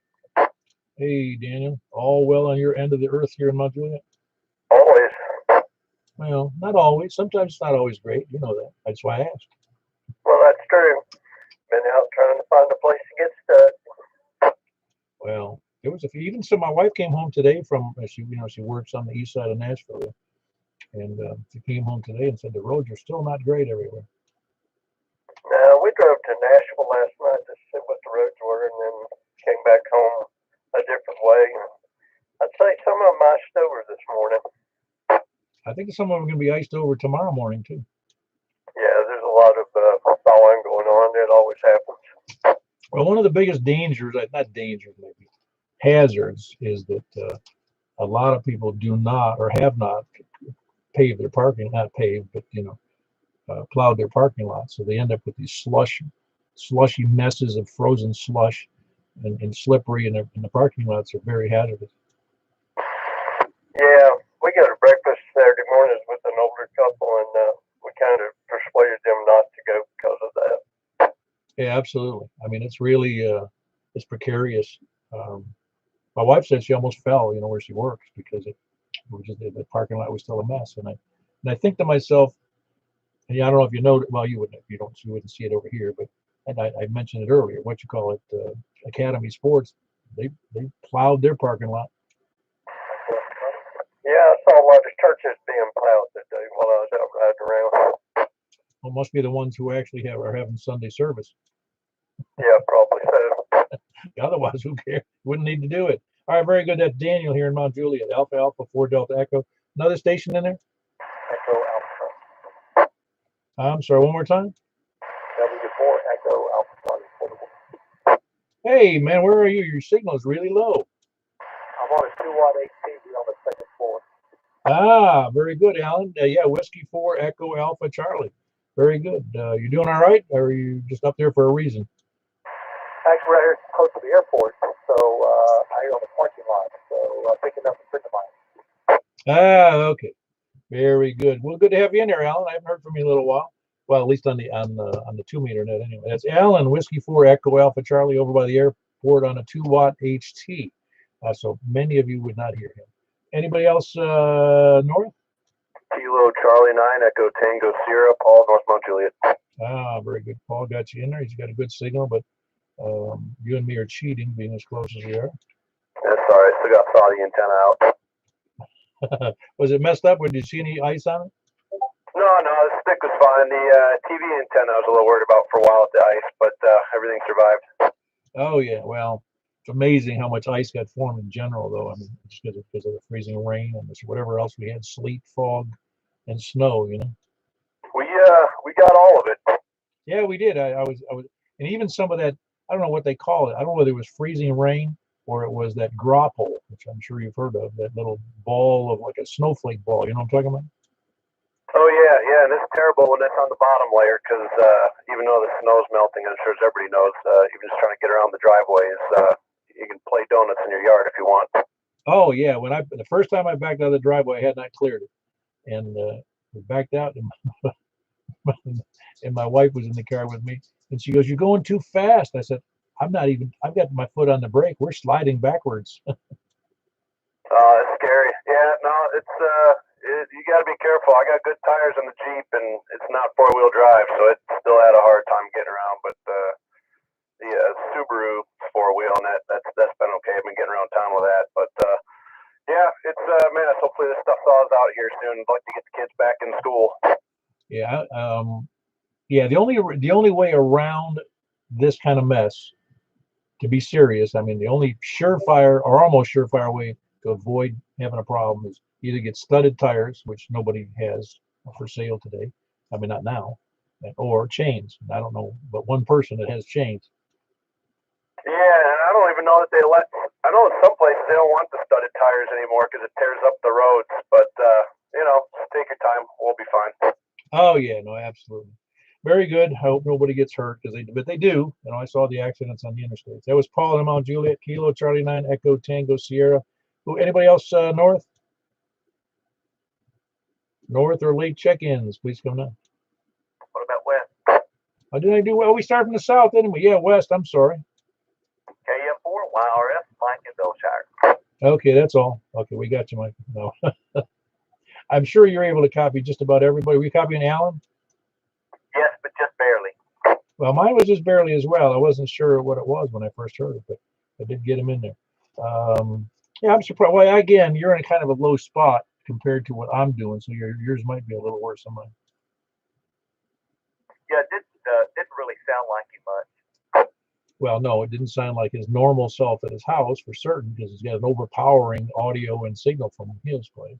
Hey, Daniel. All well on your end of the earth here in Mount Juliet? Always. Well, not always. Sometimes it's not always great. You know that. That's why I asked. Well, that's true. Been out trying to find a place to get stuck. Well, there was even so. My wife came home today from she works on the east side of Nashville, and she came home today and said the roads are still not great everywhere. No, we drove to Nashville last night to see what the roads were, and then came back home a different way. I'd say some of them iced over this morning. I think some of them are going to be iced over tomorrow morning too. Yeah, there's a lot of thawing going on. It always happens. Well, one of the biggest dangers, not dangers, maybe hazards, is that a lot of people do not or have not paved their parking, not paved, but plowed their parking lots. So they end up with these slushy messes of frozen slush and slippery, and the parking lots are very hazardous. Yeah, we go to breakfast Saturday mornings with an older couple, and we kind of persuaded them not to go because of that. Yeah, absolutely. I mean, it's really it's precarious. My wife said she almost fell, where she works, because the parking lot was still a mess. And I think to myself, and I don't know if you know, well, you wouldn't see it over here, but I mentioned it earlier. What you call it, Academy Sports, they plowed their parking lot. Yeah, I saw a lot of churches being plowed that day while I was out riding around. Well, it must be the ones who actually are having Sunday service. Yeah, probably so. Otherwise, who cares? Wouldn't need to do it. All right, very good. That's Daniel here in Mount Juliet. Alpha 4 Delta Echo. Another station in there? Echo Alpha. I'm sorry, one more time? W4 Echo Alpha. Hey, man, where are you? Your signal is really low. I'm on a 2-watt ATV on the second floor. Ah, very good, Alan. Yeah, Whiskey 4 Echo Alpha Charlie. Very good. You doing all right, or are you just up there for a reason? Actually, right here close to the airport, so I on the parking lot. So picking up Okay. Very good. Well, good to have you in there, Alan. I haven't heard from you in a little while. Well, at least on the 2 meter net anyway. That's Alan, Whiskey 4 Echo Alpha Charlie over by the airport on a 2-watt HT. So many of you would not hear him. Anybody else north? Kilo Charlie 9 Echo Tango Sierra Paul North Mount Juliet. Very good. Paul got you in there. He's got a good signal, but you and me are cheating, being as close as we are. That's all right. Still got saw the antenna out. Was it messed up? Or did you see any ice on it? No, the stick was fine. The TV antenna I was a little worried about for a while with the ice, but everything survived. Oh yeah. Well, it's amazing how much ice got formed in general, though. I mean, just because of the freezing rain and whatever else we had, sleet, fog, and snow. We got all of it. Yeah, we did. I was, and even some of that. I don't know what they call it. I don't know whether it was freezing rain or it was that grapple, which I'm sure you've heard of, that little ball of like a snowflake ball. You know what I'm talking about? Oh yeah, and it's terrible when it's on the bottom layer because even though the snow's melting, I'm sure as everybody knows, even just trying to get around the driveways, you can play donuts in your yard if you want. Oh yeah, the first time I backed out of the driveway, I had not cleared it, and we backed out, and my wife was in the car with me, and she goes, "You're going too fast." I said, "I'm not even. I've got my foot on the brake. We're sliding backwards." It's scary. Yeah, no, you got to be careful. I got good tires on the Jeep, and it's not 4-wheel drive, so it still had a hard time getting around. But the Subaru 4-wheel, and that's been okay. I've been getting around town with that. But yeah, it's man. Hopefully this stuff thaws out here soon. I'd like to get the kids back in school. Yeah, yeah. The only way around this kind of mess, to be serious, I mean, the only surefire or almost surefire way to avoid having a problem is either get studded tires, which nobody has for sale today. I mean, not now, or chains. I don't know, but one person that has chains. Yeah, and I don't even know that they let. I know in some places they don't want the studded tires anymore because it tears up the roads. But just take your time. We'll be fine. Oh yeah, no, absolutely. Very good. I hope nobody gets hurt but they do. I saw the accidents on the interstates. That was Paul in Mount Juliet, Kilo Charlie 9 Echo Tango Sierra. Anybody else north? North or late check-ins, please come down. What about west? Did I do well? We started from the south, didn't we? Yeah, west. I'm sorry. KM4 YRS Mike in Belshire. Okay, that's all. Okay, we got you, Mike. No. I'm sure you're able to copy just about everybody. Were you copying Alan? Yes, but just barely. Well, mine was just barely as well. I wasn't sure what it was when I first heard it, but I did get him in there. Yeah, I'm surprised. Well, again, you're in a kind of a low spot compared to what I'm doing, so yours might be a little worse than mine. Yeah, it didn't really sound like him much. Well, no, it didn't sound like his normal self at his house for certain, because he's got an overpowering audio and signal from his place.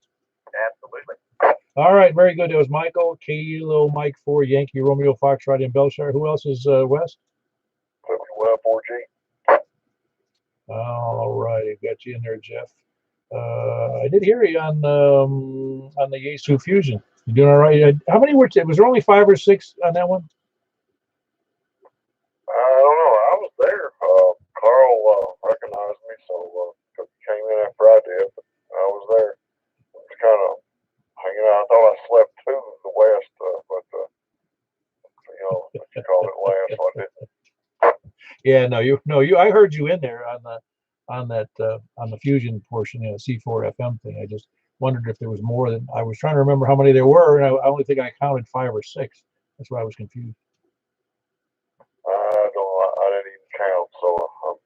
Absolutely. All right, very good. That was Michael, Kilo, Mike 4, Yankee, Romeo, Foxtrot, in Belshire. Who else is west? Well, 4G. All right, I got you in there, Jeff. I did hear you on the Yaesu Fusion. You doing all right? How many were? Was there only 5 or 6 on that one? I don't know. I was there. Carl recognized me, so he came in after I did. But I was there. Just kind of hanging out. I thought I slept to the west, but you called it west, so I didn't. Yeah, no, I heard you in there on the Fusion portion, C4 FM thing. I just wondered if there was more than I was trying to remember how many there were, and I only think I counted 5 or 6. That's why I was confused. I didn't even count, so I'm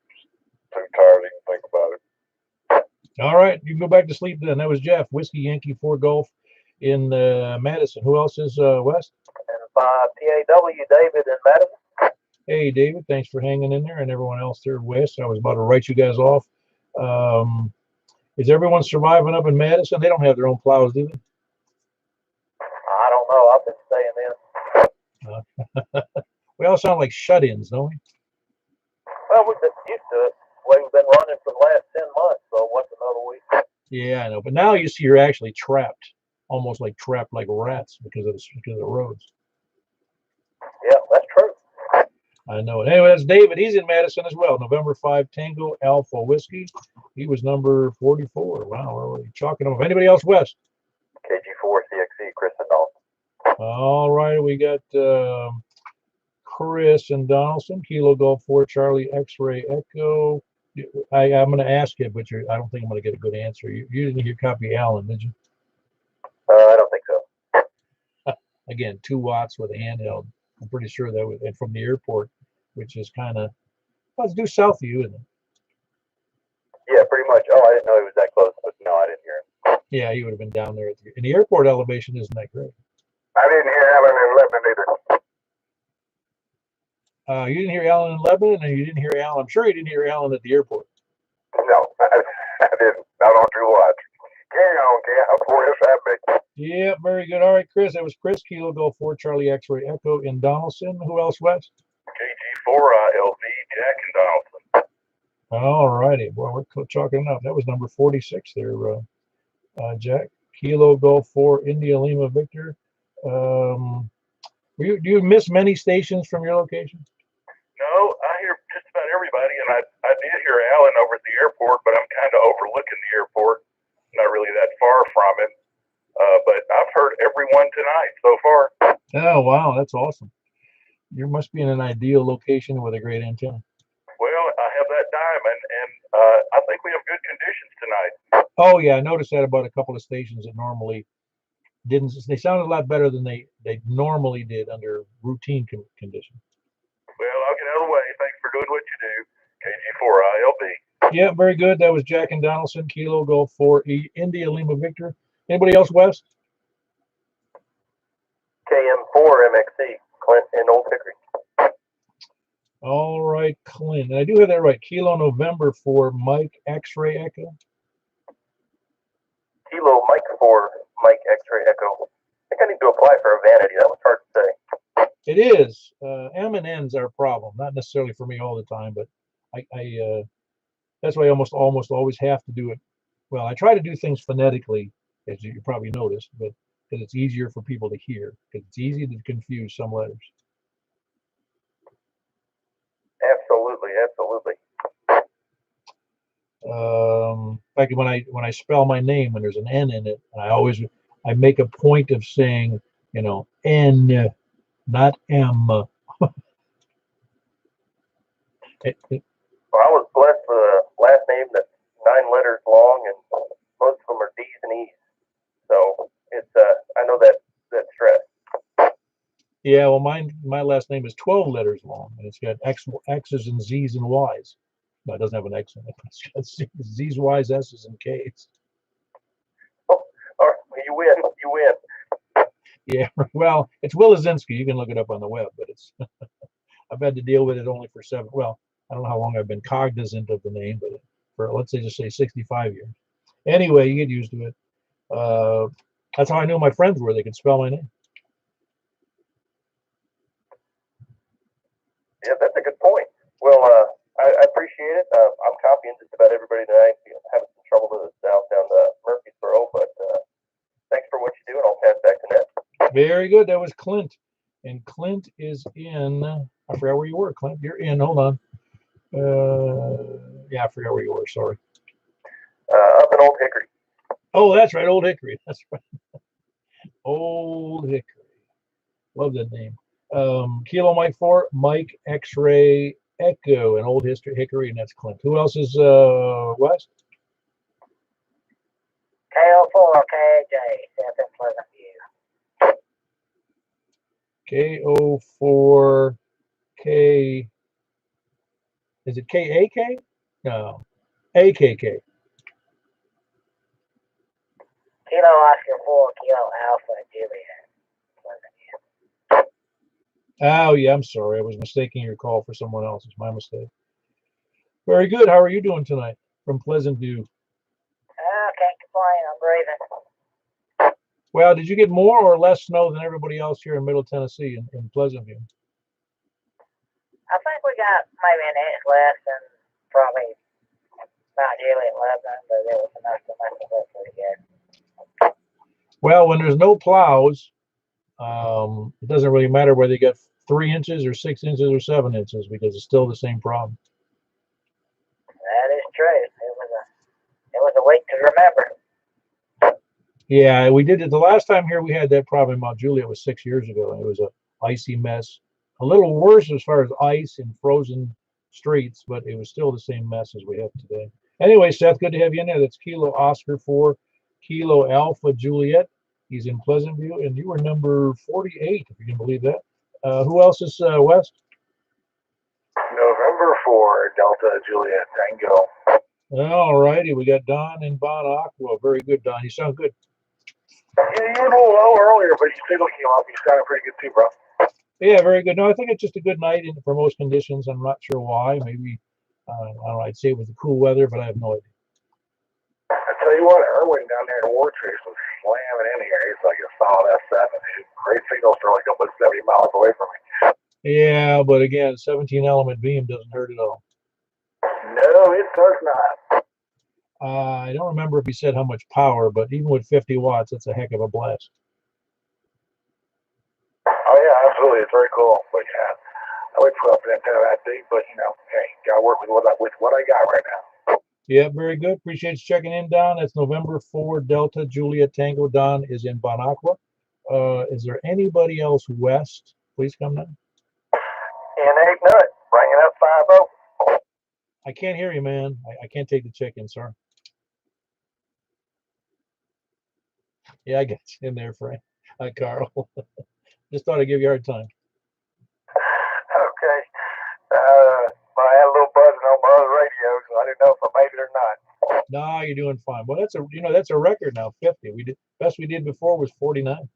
too tired to even think about it. All right, you can go back to sleep then. That was Jeff, Whiskey Yankee 4 Golf in Madison. Who else is west? And PAW David in Madison. Hey, David, thanks for hanging in there, and everyone else there west. I was about to write you guys off. Is everyone surviving up in Madison? They don't have their own plows, do they? I don't know. I've been staying in. We all sound like shut-ins, don't we? Well, we've been used to it. We've been running for the last 10 months, so what's another week? Yeah, I know. But now you see you're actually trapped, almost like trapped like rats because of the roads. Yeah, that's true. I know it. Anyway, that's David. He's in Madison as well. November 5 Tango Alpha Whiskey. He was number 44. Wow, we're chalking him up. Anybody else, West? KG4 CXE, Chris and Dalton. All right, we got Chris and Donaldson. Kilo Golf 4 Charlie X-Ray Echo. I'm going to ask you, but I don't think I'm going to get a good answer. You didn't hear copy Alan, did you? I don't think so. Again, 2 watts with a handheld. I'm pretty sure that was, and from the airport, which is kind of, well, it's due south of you, isn't it? Yeah, pretty much. Oh, I didn't know he was that close, but no, I didn't hear him. Yeah, he would have been down there. And the airport elevation isn't that great. I didn't hear Alan in Lebanon either. You didn't hear Alan in Lebanon, and you didn't hear Alan. I'm sure you didn't hear Alan at the airport. No, I didn't. Not on True Watch. Carry on, I'll pour this at me. Yeah, very good. All right, Chris. That was Chris. Kilo Golf 4 Charlie X-Ray Echo in Donaldson. Who else, Wes? KG4 LV, Jack and Donaldson. All righty. Well, we're chalking it up. That was number 46 there, Jack. Kilo Golf 4 India Lima Victor. Do you miss many stations from your location? No, I hear just about everybody, and I did hear Alan over at the airport, but I'm kind of overlooking the airport, not really that far from it. But I've heard everyone tonight so far. Oh, wow, that's awesome. You must be in an ideal location with a great antenna. Well, I have that diamond, and I think we have good conditions tonight. Oh, yeah, I noticed that about a couple of stations that normally didn't. They sounded a lot better than they normally did under routine conditions. Well, I'll get out of the way. Thanks for doing what you do. KG4 ILB. Yeah, very good. That was Jack and Donaldson, Kilo Golf 4 India Lima Victor. Anybody else, West? KM4 MXC, Clint and Old Hickory. All right, Clint. And I do have that right. Kilo November 4 Mike X-Ray Echo. Kilo Mike 4 Mike X-Ray Echo. I think I need to apply for a vanity. That was hard to say. It is. M&Ns are a problem. Not necessarily for me all the time, but I that's why I almost always have to do it. Well, I try to do things phonetically, as you probably noticed, but because it's easier for people to hear, because it's easy to confuse some letters. Absolutely, absolutely. In fact, when I spell my name, when there's an N in it, I make a point of saying, N, not M. Well, I was blessed with a last name that's 9 letters long, and most of them are D's and E's. So it's I know that stress. Yeah, well, my last name is 12 letters long, and it's got X's and Z's and Y's. No, it doesn't have an X in it. It's got Z's, Y's, S's, and K's. Oh, all right, you win. You win. Yeah, well, it's Wilazinski. You can look it up on the web, but it's I've had to deal with it only for I don't know how long I've been cognizant of the name, but for, let's say, just say 65 years. Anyway, you get used to it. That's how I knew my friends were. They could spell my name. Yeah, that's a good point. Well, I appreciate it. I'm copying just about everybody tonight. Having some trouble to the south down to Murfreesboro, but thanks for what you do, and I'll pass back to Ned. Very good. That was Clint. And Clint is in, I forgot where you were, Clint. You're in, hold on. Yeah, I forgot where you were, sorry. Up in Old Hickory. Oh, that's right, Old Hickory. That's right. Old Hickory. Love that name. Kilo Mike 4, Mike X-Ray Echo, and Old Hickory, and that's Clint. Who else is West? KO4 KJ, South in Pleasant View. KO4 K. Is it KAK? No. AKK. Kilo Oscar 4, Kilo Alpha, Juliet. Pleasant View. Oh, yeah, I'm sorry. I was mistaking your call for someone else. It's my mistake. Very good. How are you doing tonight from Pleasant View? Can't complain. I'm breathing. Well, did you get more or less snow than everybody else here in Middle Tennessee in Pleasant View? I think we got maybe an inch less than probably Mount Juliet and Lebanon, but it was enough to make it look pretty good. Well, when there's no plows, it doesn't really matter whether you get 3 inches or 6 inches or 7 inches because it's still the same problem. That is true. It was a week to remember. Yeah, we did it the last time here. We had that problem out Juliet was 6 years ago, and it was a icy mess. A little worse as far as ice and frozen streets, but it was still the same mess as we have today. Anyway, Seth, good to have you in there. That's Kilo Oscar 4, Kilo Alpha Juliet. He's in Pleasant View, and you were number 48, if you can believe that. Who else is West? November 4, Delta Juliet Tango. All righty, we got Don in Bon Aqua. Very good, Don. You sound good. Yeah, you were a little low earlier, but you still came up. You sounded pretty good too, bro. Yeah, very good. No, I think it's just a good night for most conditions. I'm not sure why. Maybe, I don't know, I'd say it was the cool weather, but I have no idea. I tell you what, Irwin down there in Wartrace was slamming in here. He's like a solid F7. Great signals for like almost 70 miles away from me. Yeah, but again, 17 element beam doesn't hurt at all. No, it does not. I don't remember if he said how much power, but even with 50 watts, it's a heck of a blast. Oh, yeah, absolutely. It's very cool. But yeah, I would put up an antenna that big, but you know, hey, gotta work with what I got right now. Yeah, very good. Appreciate you checking in, Don. That's November 4, Delta Juliet Tango. Don is in Bon Aqua. Is there anybody else west? Please come down. N8 Nut, bringing up 5-0. I can't hear you, man. I can't take the check-in, sorry. Yeah, I got you in there, Frank. Hi, Carl. Just thought I'd give you a hard time. Okay. I had a little buzzing on my other radio, so I didn't know if I made it or not. No, you're doing fine. Well, that's a record now. 50. We did best we did before was 49.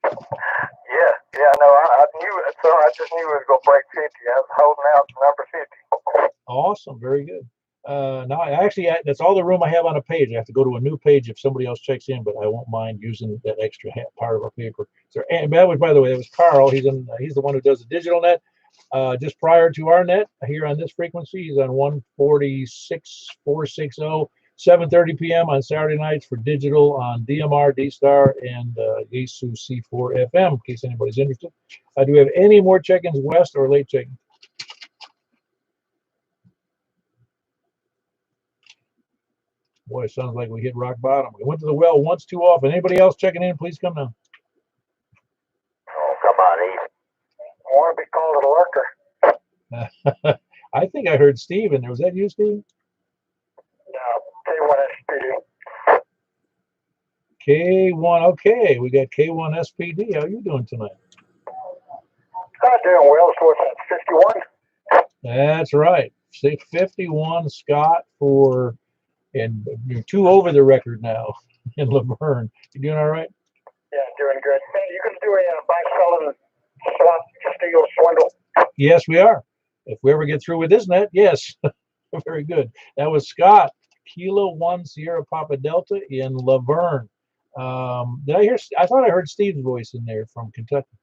Yeah. No, I knew it. So I just knew it was gonna break 50. I was holding out to number 50. Awesome, very good. Now, that's all the room I have on a page. I have to go to a new page if somebody else checks in, but I won't mind using that extra part of our paper. So, and that was, by the way, that was Carl. He's the one who does the digital net. Just prior to our net here on this frequency, he's on 146.460, 7:30 p.m. on Saturday nights for digital on DMR, D-Star, and Yaesu C4 FM, in case anybody's interested. Do we have any more check-ins west or late check-ins? Boy, it sounds like we hit rock bottom. We went to the well once too often. Anybody else checking in, please come down. Oh, come on, Eve. I want to be called a lurker. I think I heard Steve in there. Was that you, Steve? No, K1 SPD. K1, okay. We got K1 SPD. How are you doing tonight? I'm doing well. So it's 51. That's right. 51, Scott, and you're 2 over the record now in Laverne. You doing all right? Yeah, doing good. Hey, you can do a buy, sell, and swap, steal, swindle. Yes, we are. If we ever get through with this net, yes. Very good. That was Scott, Kilo 1 Sierra Papa Delta in Laverne. I thought I heard Steve's voice in there from Kentucky.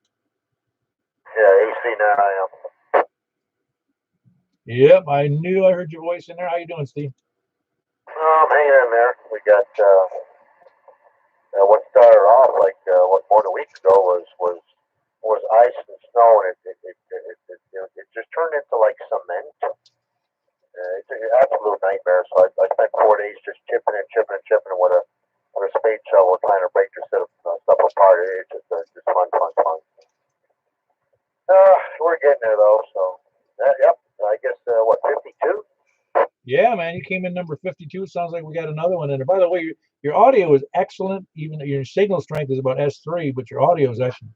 Yeah, AC9IM. Yep, I knew I heard your voice in there. How you doing, Steve? I'm hanging in there. We got what started off like more than a week ago was ice and snow, and it just turned into like cement. It's an absolute nightmare. So I spent 4 days just chipping with a spade shovel, trying to break this stuff apart. It's just fun. We're getting there though. So yep. I guess what 52. Yeah, man, you came in number 52. Sounds like we got another one in there. By the way, your audio is excellent. Even your signal strength is about S3, but your audio is excellent.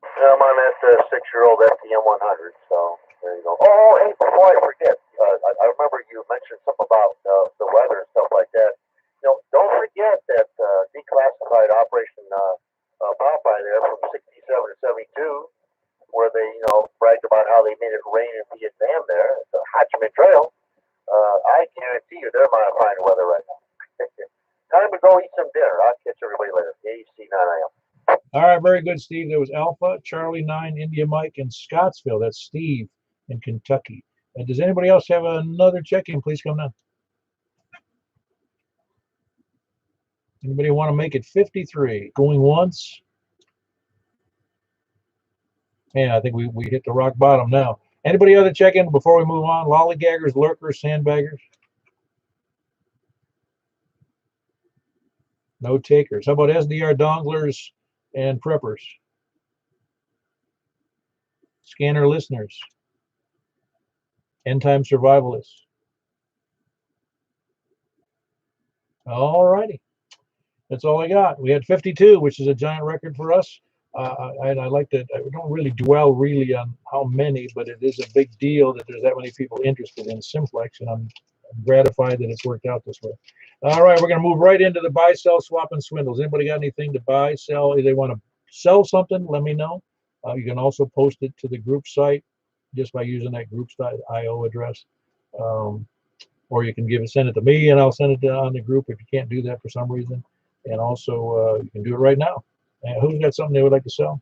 I'm on that 6-year-old FDM 100. So there you go. Oh, hey, before I forget, I remember you mentioned something about the weather and stuff like that. You know, don't forget that declassified Operation Popeye there from 67 to 72. Where they, bragged about how they made it rain in Vietnam there. It's a Ho Chi Minh Trail. I guarantee you they're modifying the weather right now. Time to go eat some dinner. I'll catch everybody later. AC9IM. All right, very good, Steve. There was Alpha, Charlie 9, India Mike, and Scottsville. That's Steve in Kentucky. And does anybody else have another check-in? Please come down. Anybody want to make it 53? Going once? Man, I think we hit the rock bottom now. Anybody other check in before we move on? Lollygaggers, lurkers, sandbaggers? No takers. How about SDR donglers and preppers? Scanner listeners? End time survivalists? All righty. That's all I got. We had 52, which is a giant record for us. I like that. I don't really dwell really on how many, but it is a big deal that there's that many people interested in Simplex, and I'm gratified that it's worked out this way. All right, we're going to move right into the buy, sell, swap, and swindles. Anybody got anything to buy, sell? If they want to sell something, let me know. You can also post it to the group site just by using that groups.io address. Or you can send it to me, and I'll send it on the group if you can't do that for some reason. And also, you can do it right now. Who's got something they would like to sell?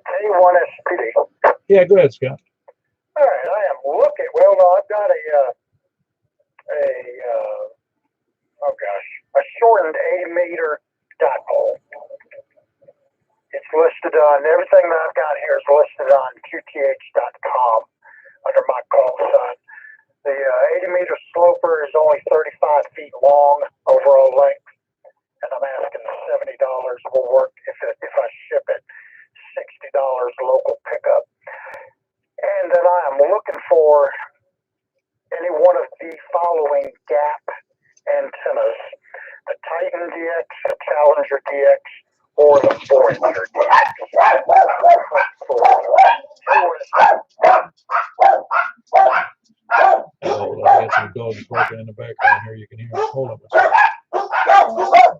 K1 SPD. Yeah, go ahead, Scott. All right, I am looking. Well, no, I've got a shortened 80-meter dipole. It's listed on everything that I've got here is listed on qth.com under my call sign. The 80-meter sloper is only 35 feet long overall length, and I'm asking $70 will work if I ship it. $60 local pickup. And then I am looking for any one of the following gap antennas: the Titan DX, the Challenger DX, or the Voyager DX. Oh, I got some dogs barking in the background here. You can hear them. Hold on a second.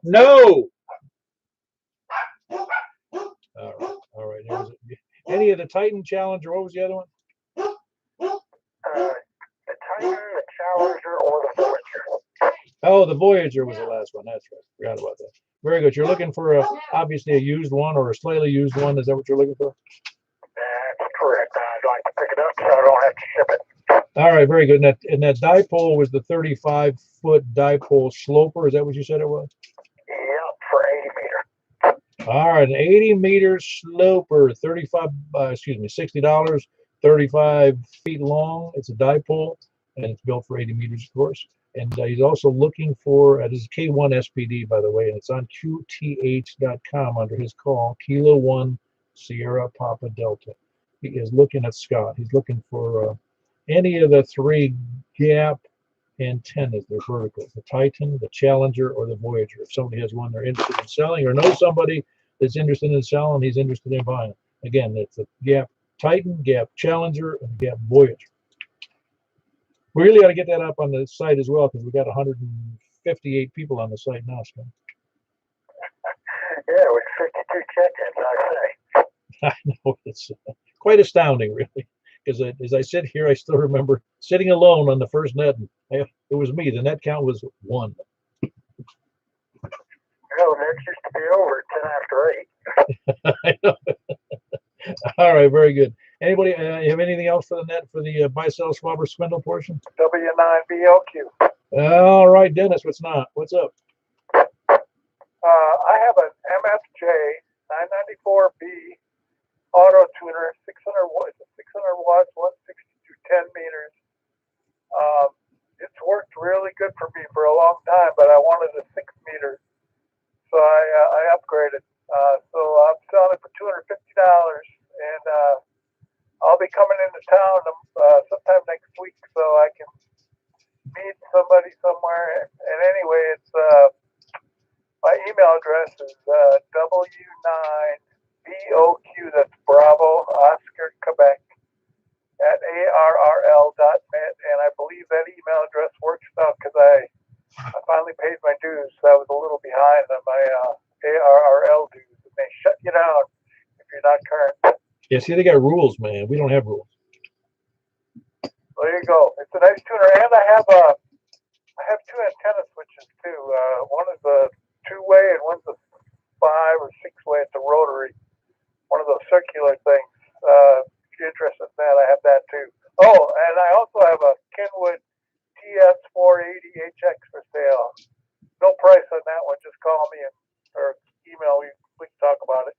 No! All right. Any of the Titan, Challenger, what was the other one? The Titan, the Challenger, or the Voyager. Oh, the Voyager was the last one. That's right. Forgot about that. Very good. You're looking for obviously a used one or a slightly used one. Is that what you're looking for? That's correct. I'd like to pick it up so I don't have to ship it. All right, very good. And that dipole was the 35-foot dipole sloper. Is that what you said it was? Yep, for 80 meter. All right, an 80-meter sloper, $60, 35 feet long. It's a dipole, and it's built for 80 meters, of course. And he's also looking for, this is K1 SPD, by the way, and it's on qth.com under his call, Kilo 1 Sierra Papa Delta. He is looking at Scott. He's looking for any of the three gap antennas. They're verticals: the Titan, the Challenger, or the Voyager. If somebody has one they're interested in selling, or knows somebody that's interested in selling, he's interested in buying. Again, it's the gap Titan, gap Challenger, and gap Voyager. We really ought to get that up on the site as well, because we got 158 people on the site now, Scott. Yeah, with 52 check-ins, I say. I know, it's quite astounding, really. Because as I sit here, I still remember sitting alone on the first net, and it was me. The net count was 1. No, nets used to be over at 10 after 8. I know. All right, very good. Anybody have anything else for the net for the buy, sell, swap, or swindle portion? W9BLQ. All right, Dennis, what's up? I have an MFJ 994B auto tuner, 600 watts, 160 to 10 meters. It's worked really good for me for a long time, but I wanted a 6 meter, so I upgraded. So I'm selling it for $250, and I'll be coming into town sometime next week, so I can meet somebody somewhere. And anyway, it's my email address is W9BOQ, that's Bravo Oscar Quebec @ARRL.net, and I believe that email address works out because I finally paid my dues. So I was a little behind on my ARRL dues, and they shut you down if you're not current. Yeah, see, they got rules, man. We don't have rules. There you go. It's a nice tuner, and I have 2 antenna switches too. One is a 2-way, and one's a 5 or 6-way. It's a rotary, one of those circular things. If you're interested in that, I have that too. Oh, and I also have a Kenwood TS480HX for sale. No price on that one. Just call me or email me. We can talk about it.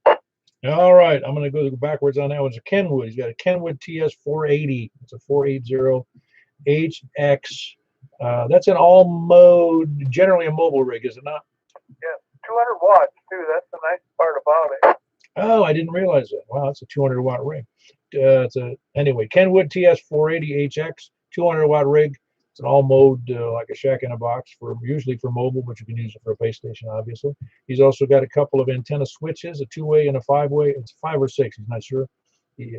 All right, I'm going to go backwards on that one. It's a Kenwood. He's got a Kenwood TS 480. It's a 480 HX. That's an all mode, generally a mobile rig, is it not? Yeah, 200 watts too. That's the nice part about it. Oh, I didn't realize that. Wow, that's a 200 watt rig. Anyway, Kenwood TS 480 HX, 200 watt rig. It's an all mode, like a shack in a box, for usually for mobile, but you can use it for a base station, obviously. He's also got a couple of antenna switches, a 2-way and a 5-way. It's 5 or 6, he's not sure.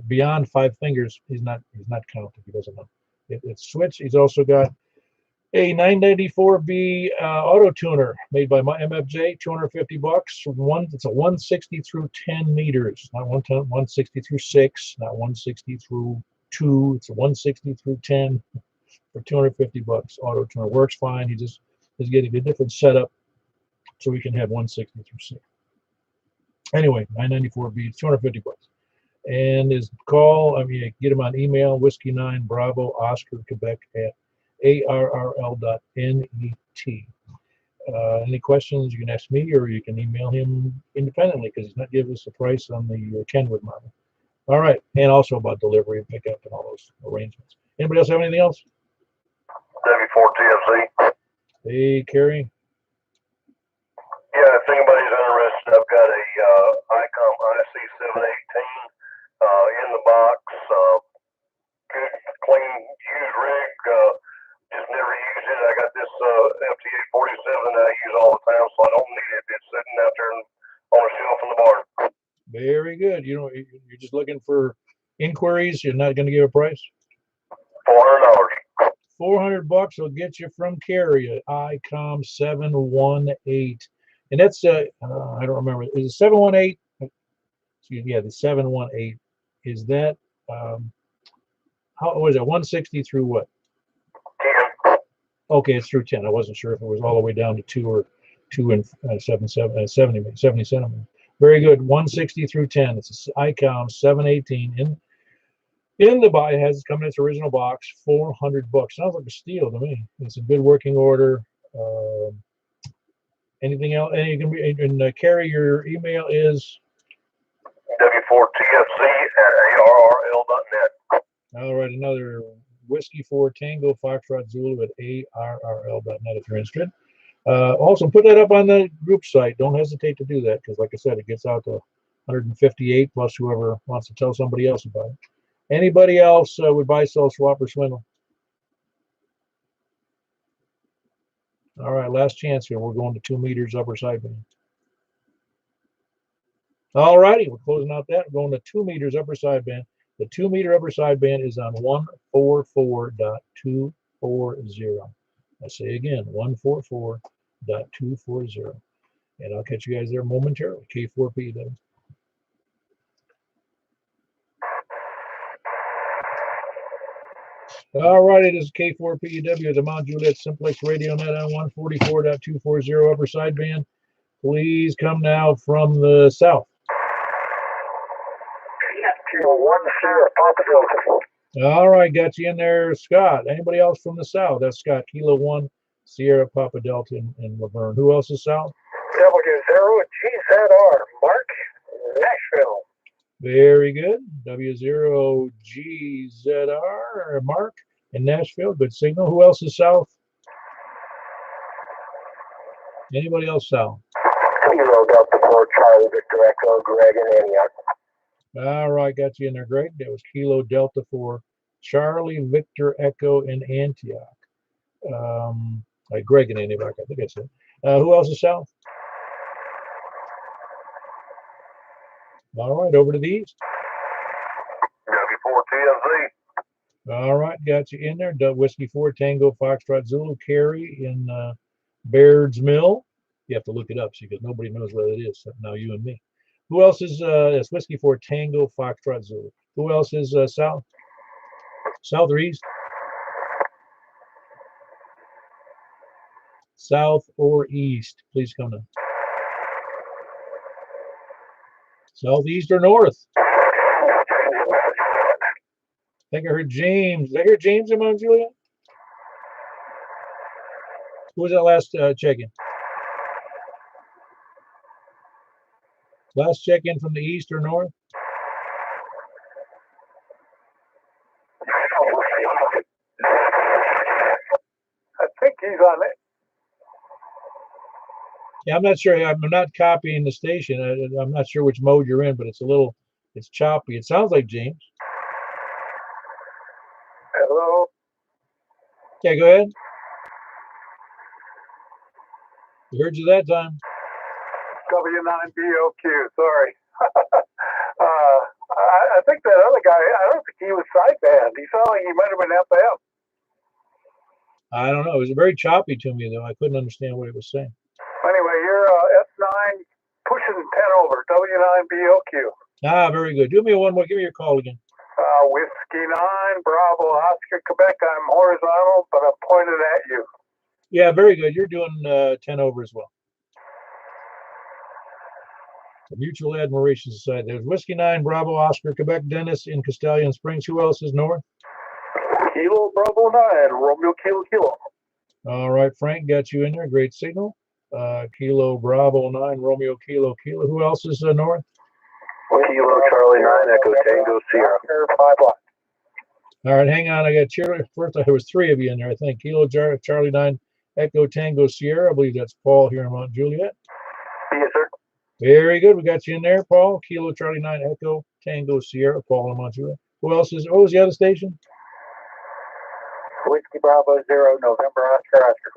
Beyond 5 fingers, he's not counting. He doesn't know. It's switch. He's also got a 994B auto tuner made by my MFJ, 250 bucks. It's a 160 through 10 meters, not 160 through 6, not 160 through 2. It's a 160 through 10 for 250 bucks. Auto tuner works fine. He just is getting a different setup so we can have 160 through 6. Anyway, 994B, 250 bucks. And his call, get him on email, Whiskey 9 Bravo Oscar Quebec at arrl.net. Any questions, you can ask me or you can email him independently because he's not giving us a price on the Kenwood model. All right, and also about delivery and pickup and all those arrangements. Anybody else have anything else? W4TFZ. Hey, Carrie. Yeah, if anybody's interested, I've got a ICOM IC718 in the box. Good, clean, used rig. Just never used it. I got this FTA 47 that I use all the time, so I don't need it. It's sitting out there on a shelf in the barn. Very good. You're just looking for inquiries. You're not going to give a price? $400. 400 bucks will get you from Carrie at ICOM 718. And that's, I don't remember. Is it 718? Yeah, the 718. Is that, how was it, 160 through what? 10. Okay, it's through 10. I wasn't sure if it was all the way down to 2 or 2 and 70 centimeters. Very good. 160 through 10. It's an ICOM 718. In the box, it has it's coming in its original box, 400 bucks. Sounds like a steal to me. It's a good working order. Anything else? And Carrie, your email is W4TFZ at arrl.net. all right. Another Whiskey 4 Tango Foxtrot Zulu at arrl.net if you're interested. Also, put that up on the group site. Don't hesitate to do that because, like I said, it gets out to 158 plus whoever wants to tell somebody else about it. Anybody else would buy, sell, swap, or swindle? All right, last chance here. We're going to 2 meters upper sideband. All righty, we're closing out that. We're going to 2 meters upper sideband. The 2 meter upper sideband is on 144.240. I say again, 144.240. And I'll catch you guys there momentarily. K4P then. All right, it is K4PEW, the Mount Juliet Simplex Radio Net on 144.240 upper sideband. Please come now from the south. All right, got you in there, Scott. Anybody else from the south? That's Scott, Kilo 1, Sierra Papa Delta in Laverne. Who else is south? W0GZR, Mark, Nashville. Very good. W0GZR, Mark in Nashville. Good signal. Who else is south? Anybody else south? Kilo Delta 4, Charlie Victor Echo, Greg in Antioch. All right, got you in there, Greg. That was Kilo Delta 4, Charlie Victor Echo in Antioch. Greg in Antioch, I think I said. Who else is south? All right, over to the east. W4TFZ. All right, got you in there. Whiskey 4 Tango Foxtrot Zulu, Carrie in Baird's Mill. You have to look it up because nobody knows where it is except now you and me. Who else is it's Whiskey 4 Tango Foxtrot Zulu? Who else is south? South or east? South or east? Please come down. Southeast or north? I think I heard James. Did I hear James in Mount Juliet? Who was that last check-in? Last check in from the east or north? I think he's on it. Yeah, I'm not sure. I'm not copying the station. I'm not sure which mode you're in, but it's choppy. It sounds like James. Hello. Yeah, go ahead. We heard you that time. W9BOQ, sorry. I think that other guy, I don't think he was sideband. He sounded like he might have been FM. I don't know. It was very choppy to me, though. I couldn't understand what he was saying. Anyway, you're S9 pushing 10 over, W9BOQ. Ah, very good. Do me one more. Give me your call again. Whiskey 9, Bravo, Oscar, Quebec. I'm horizontal, but I'm pointed at you. Yeah, very good. You're doing 10 over as well. The Mutual Admiration Society. There's Whiskey 9, Bravo, Oscar, Quebec, Dennis in Castellan Springs. Who else is north? Kilo Bravo 9, Romeo Kilo Kilo. All right, Frank got you in there. Great signal. Kilo Bravo 9, Romeo Kilo Kilo. Who else is north? Kilo Charlie 9, Echo Tango Sierra. 5 block. All right, hang on. I got Charlie. First, there was 3 of you in there, I think. Kilo Charlie 9, Echo Tango Sierra. I believe that's Paul here in Mount Juliet. Yes, sir. Very good. We got you in there, Paul. Kilo Charlie 9, Echo Tango Sierra. Paul in Mount Juliet. Who else is? What was the other station? Whiskey Bravo 0, November Oscar Oscar.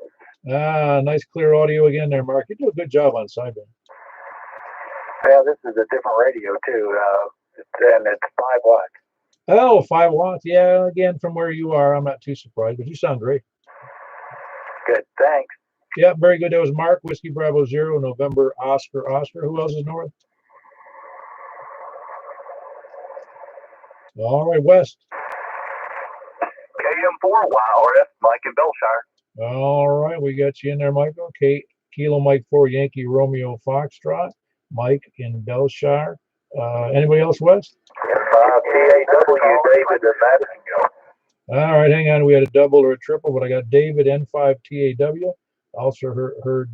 Ah, nice clear audio again there, Mark. You do a good job on sideband. Yeah, this is a different radio too, and it's 5 watts. Oh, 5 watts. Yeah, again, from where you are, I'm not too surprised, but you sound great. Good, thanks. Yeah, very good. That was Mark, Whiskey Bravo 0, November Oscar Oscar. Who else is north? All right, west. KM4 YRF, Mike in Belshire. All right, we got you in there, Michael. Kilo Mike 4, Yankee Romeo Foxtrot. Mike in Belshire. Anybody else west? TAW, David in Madison. All right, hang on. We had a double or a triple, but I got David N5 TAW. Also heard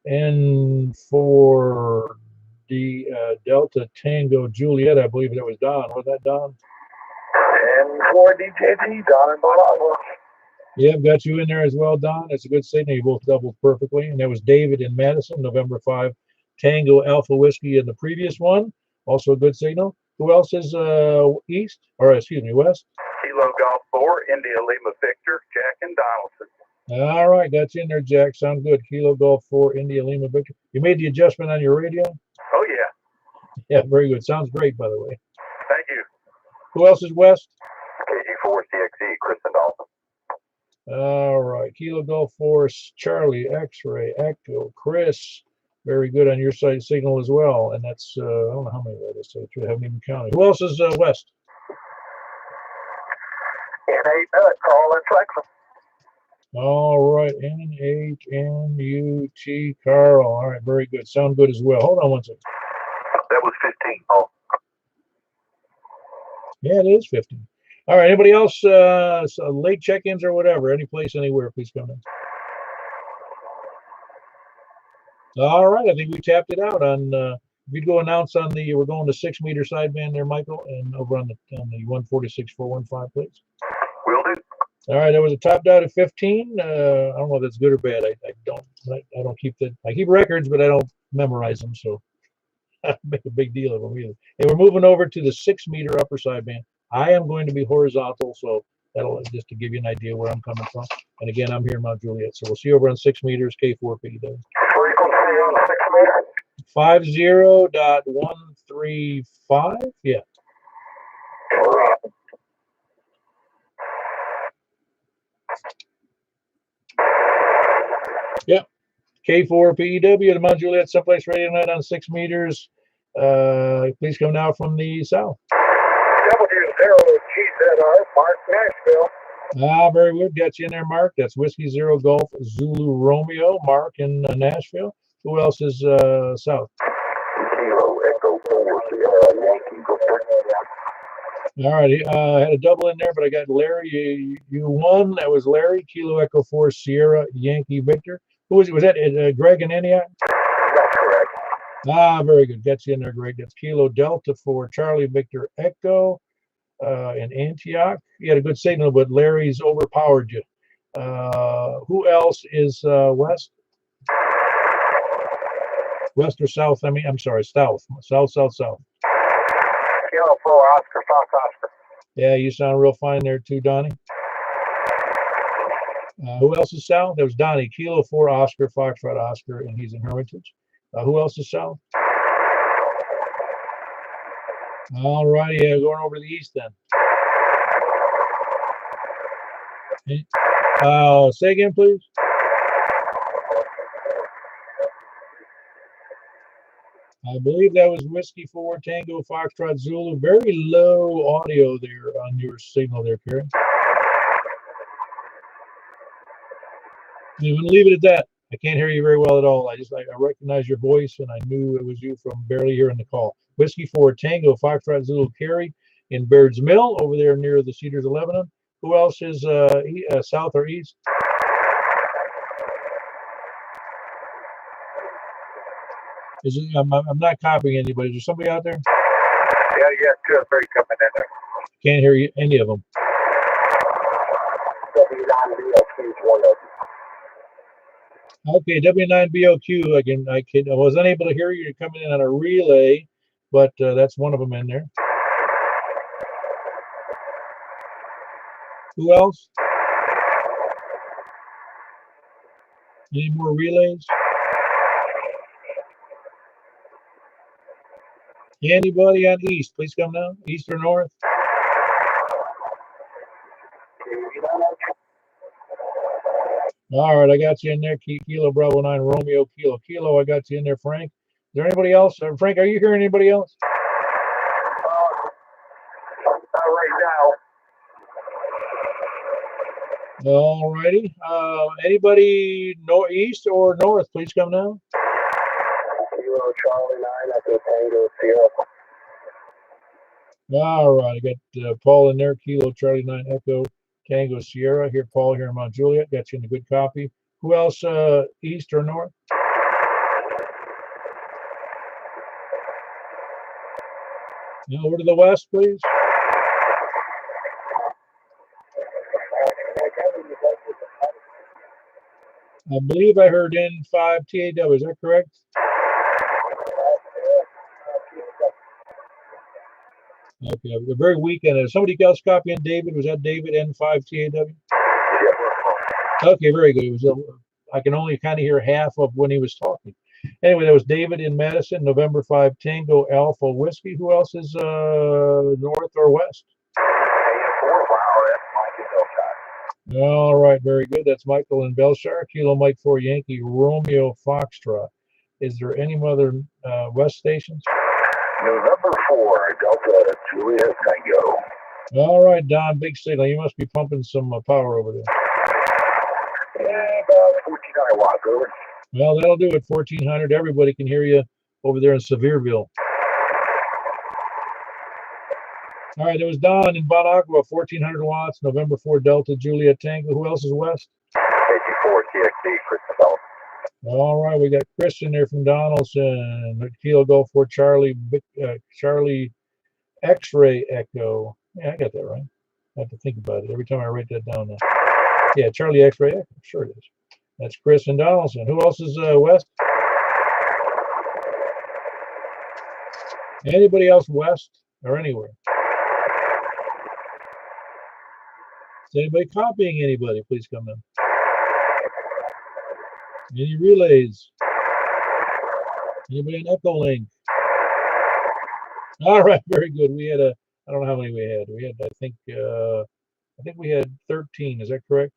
N4 Delta Tango Juliet. I believe that was Don. Was that Don? N4 DJG, Don and Bob. Yeah, I've got you in there as well, Don. That's a good signal. You both doubled perfectly. And that was David in Madison, November 5, Tango Alpha Whiskey in the previous one. Also a good signal. Who else is east? Or excuse me, west? Kilo Golf 4, India Lima Victor, Jack and Donaldson. All right, got you in there, Jack. Sounds good. Kilo Golf 4, India Lima Victor. You made the adjustment on your radio? Oh, yeah. Yeah, very good. Sounds great, by the way. Thank you. Who else is west? KG4 CXE, Chris and Dalton. All right. Kilo Golf 4, Charlie, X-Ray, Echo, Chris. Very good on your side signal as well. And that's, I don't know how many that is. I haven't even counted. Who else is west? N8 Nut, Carl and Flexum. All right. NHNUT, Carl. All right. Very good. Sound good as well. Hold on one second. That was 15. Oh. Yeah, it is 15. All right. Anybody else? Late check-ins or whatever. Any place, anywhere, please come in. All right. I think we tapped it out on. If you'd go announce on the, we're going to 6-meter sideband there, Michael, and over on the 146.415, please. Will do. All right. That was a topped out at 15. I don't know if that's good or bad. I don't keep that. I keep records, but I don't memorize them, so I don't make a big deal of them either. And we're moving over to the 6-meter upper sideband. I am going to be horizontal, so that'll just to give you an idea where I'm coming from. And again, I'm here in Mount Juliet, so we'll see you over on 6 meters, K4P. Frequency on 6 meter. 50.135. Yeah. Yep. K4PEW, the Mount Juliet Simplex Radio Night on 6 meters. Please come now from the south. W0GZR, Mark, Nashville. Ah, very good. Got you in there, Mark. That's Whiskey 0 Golf Zulu Romeo, Mark in Nashville. Who else is south? Kilo Echo 4, Sierra Yankee Victor. All right. I had a double in there, but I got Larry. You won. That was Larry. Kilo Echo 4, Sierra Yankee Victor. Who was it? Was that Greg and Antioch? That's correct. Ah, very good. Gets you in there, great. That's Kilo Delta for Charlie Victor Echo in Antioch. You had a good signal, but Larry's overpowered you. Who else is west? West or south? I mean, I'm sorry, south. South. Kilo 4, Oscar, Fox, Oscar. Yeah, you sound real fine there too, Donnie. Who else is south? There was Donnie. Kilo 4, Oscar, Foxtrot, Oscar, and he's in Hermitage. Who else is south? All righty, going over to the east then. Say again, please. I believe that was Whiskey 4, Tango, Foxtrot, Zulu. Very low audio there on your signal there, Karen. I'm going to leave it at that. I can't hear you very well at all. I recognize your voice, and I knew it was you from barely hearing the call. Whiskey 4, Tango, Foxtrot, Zulu, Carey in Baird's Mill over there near the Cedars of Lebanon. Who else is south or east? I'm not copying anybody. Is there somebody out there? Yeah, 2 or 3 coming in there. Can't hear you, any of them. Okay, W9BOQ. I was unable to hear you. You're coming in on a relay, but that's one of them in there. Who else? Any more relays? Anybody on east? Please come down. East or north? All right, I got you in there. Kilo Bravo 9 Romeo Kilo. I got you in there, Frank. Is there anybody else? Frank, are you hearing anybody else? Not right now. All righty. Anybody east or north? Please come down. Kilo Charlie 9, Echo Tango Sierra. All right, I got Paul in there. Kilo Charlie 9 Echo Tango Sierra. Here, Paul here in Mount Juliet. Got you in a good copy. Who else? East or north? Now over to the west, please. I believe I heard N5 TAW. Is that correct? Okay, a very weak. And somebody else copying David. Was that David N5 TAW? Okay, very good. It was. I can only kind of hear half of when he was talking. Anyway, that was David in Madison, November 5 Tango Alpha Whiskey. Who else is north or west? All right, very good. That's Michael in Belshire. Kilo Mike 4 Yankee Romeo Foxtrot. Is there any other west stations? November 4 Delta Juliet Tango. All right, Don, big signal. You must be pumping some power over there. Yeah, about 1,400 watts over. Well, that'll do it. 1,400. Everybody can hear you over there in Sevierville. All right, there was Don in Bon Aqua, 1,400 watts, November 4 Delta Juliet Tango. Who else is west? 54 TXD, Christopher. All right, we got Christian there from Donaldson. Kilo Golf 4 Charlie X-Ray Echo. Yeah, I got that right. I have to think about it every time I write that down now. Yeah, Charlie X-Ray Echo. Sure it is. That's Chris and Donaldson. Who else is west? Anybody else west or anywhere? Is anybody copying anybody? Please come in. Any relays? Anybody on Echo Link? All right, very good. We had I don't know how many we had. We had, I think we had 13. Is that correct?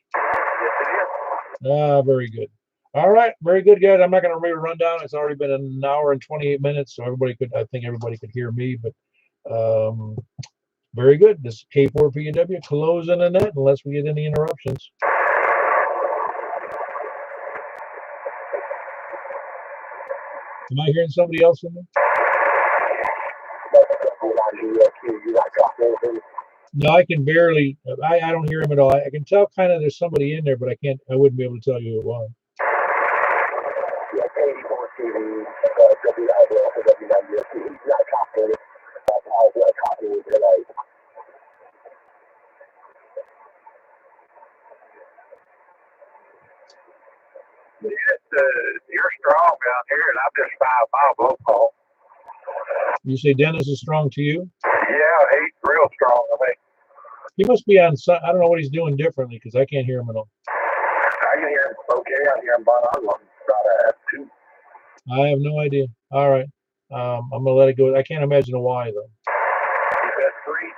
Very good. All right, very good, guys. I'm not going to read a rundown. It's already been an hour and 28 minutes, so I think everybody could hear me, but very good. This is K4PW closing the net unless we get any interruptions. Am I hearing somebody else in there? No, I can barely. I don't hear him at all. I can tell kind of there's somebody in there, but I wouldn't be able to tell you who it was. You're strong down here, and I'm just 5 miles local. You say Dennis is strong to you? Yeah, he's real strong. I think. He must be on. I don't know what he's doing differently because I can't hear him at all. I can hear him okay. I hear him about about 2. I have no idea. All right. I'm gonna let it go. I can't imagine why though. He's at 3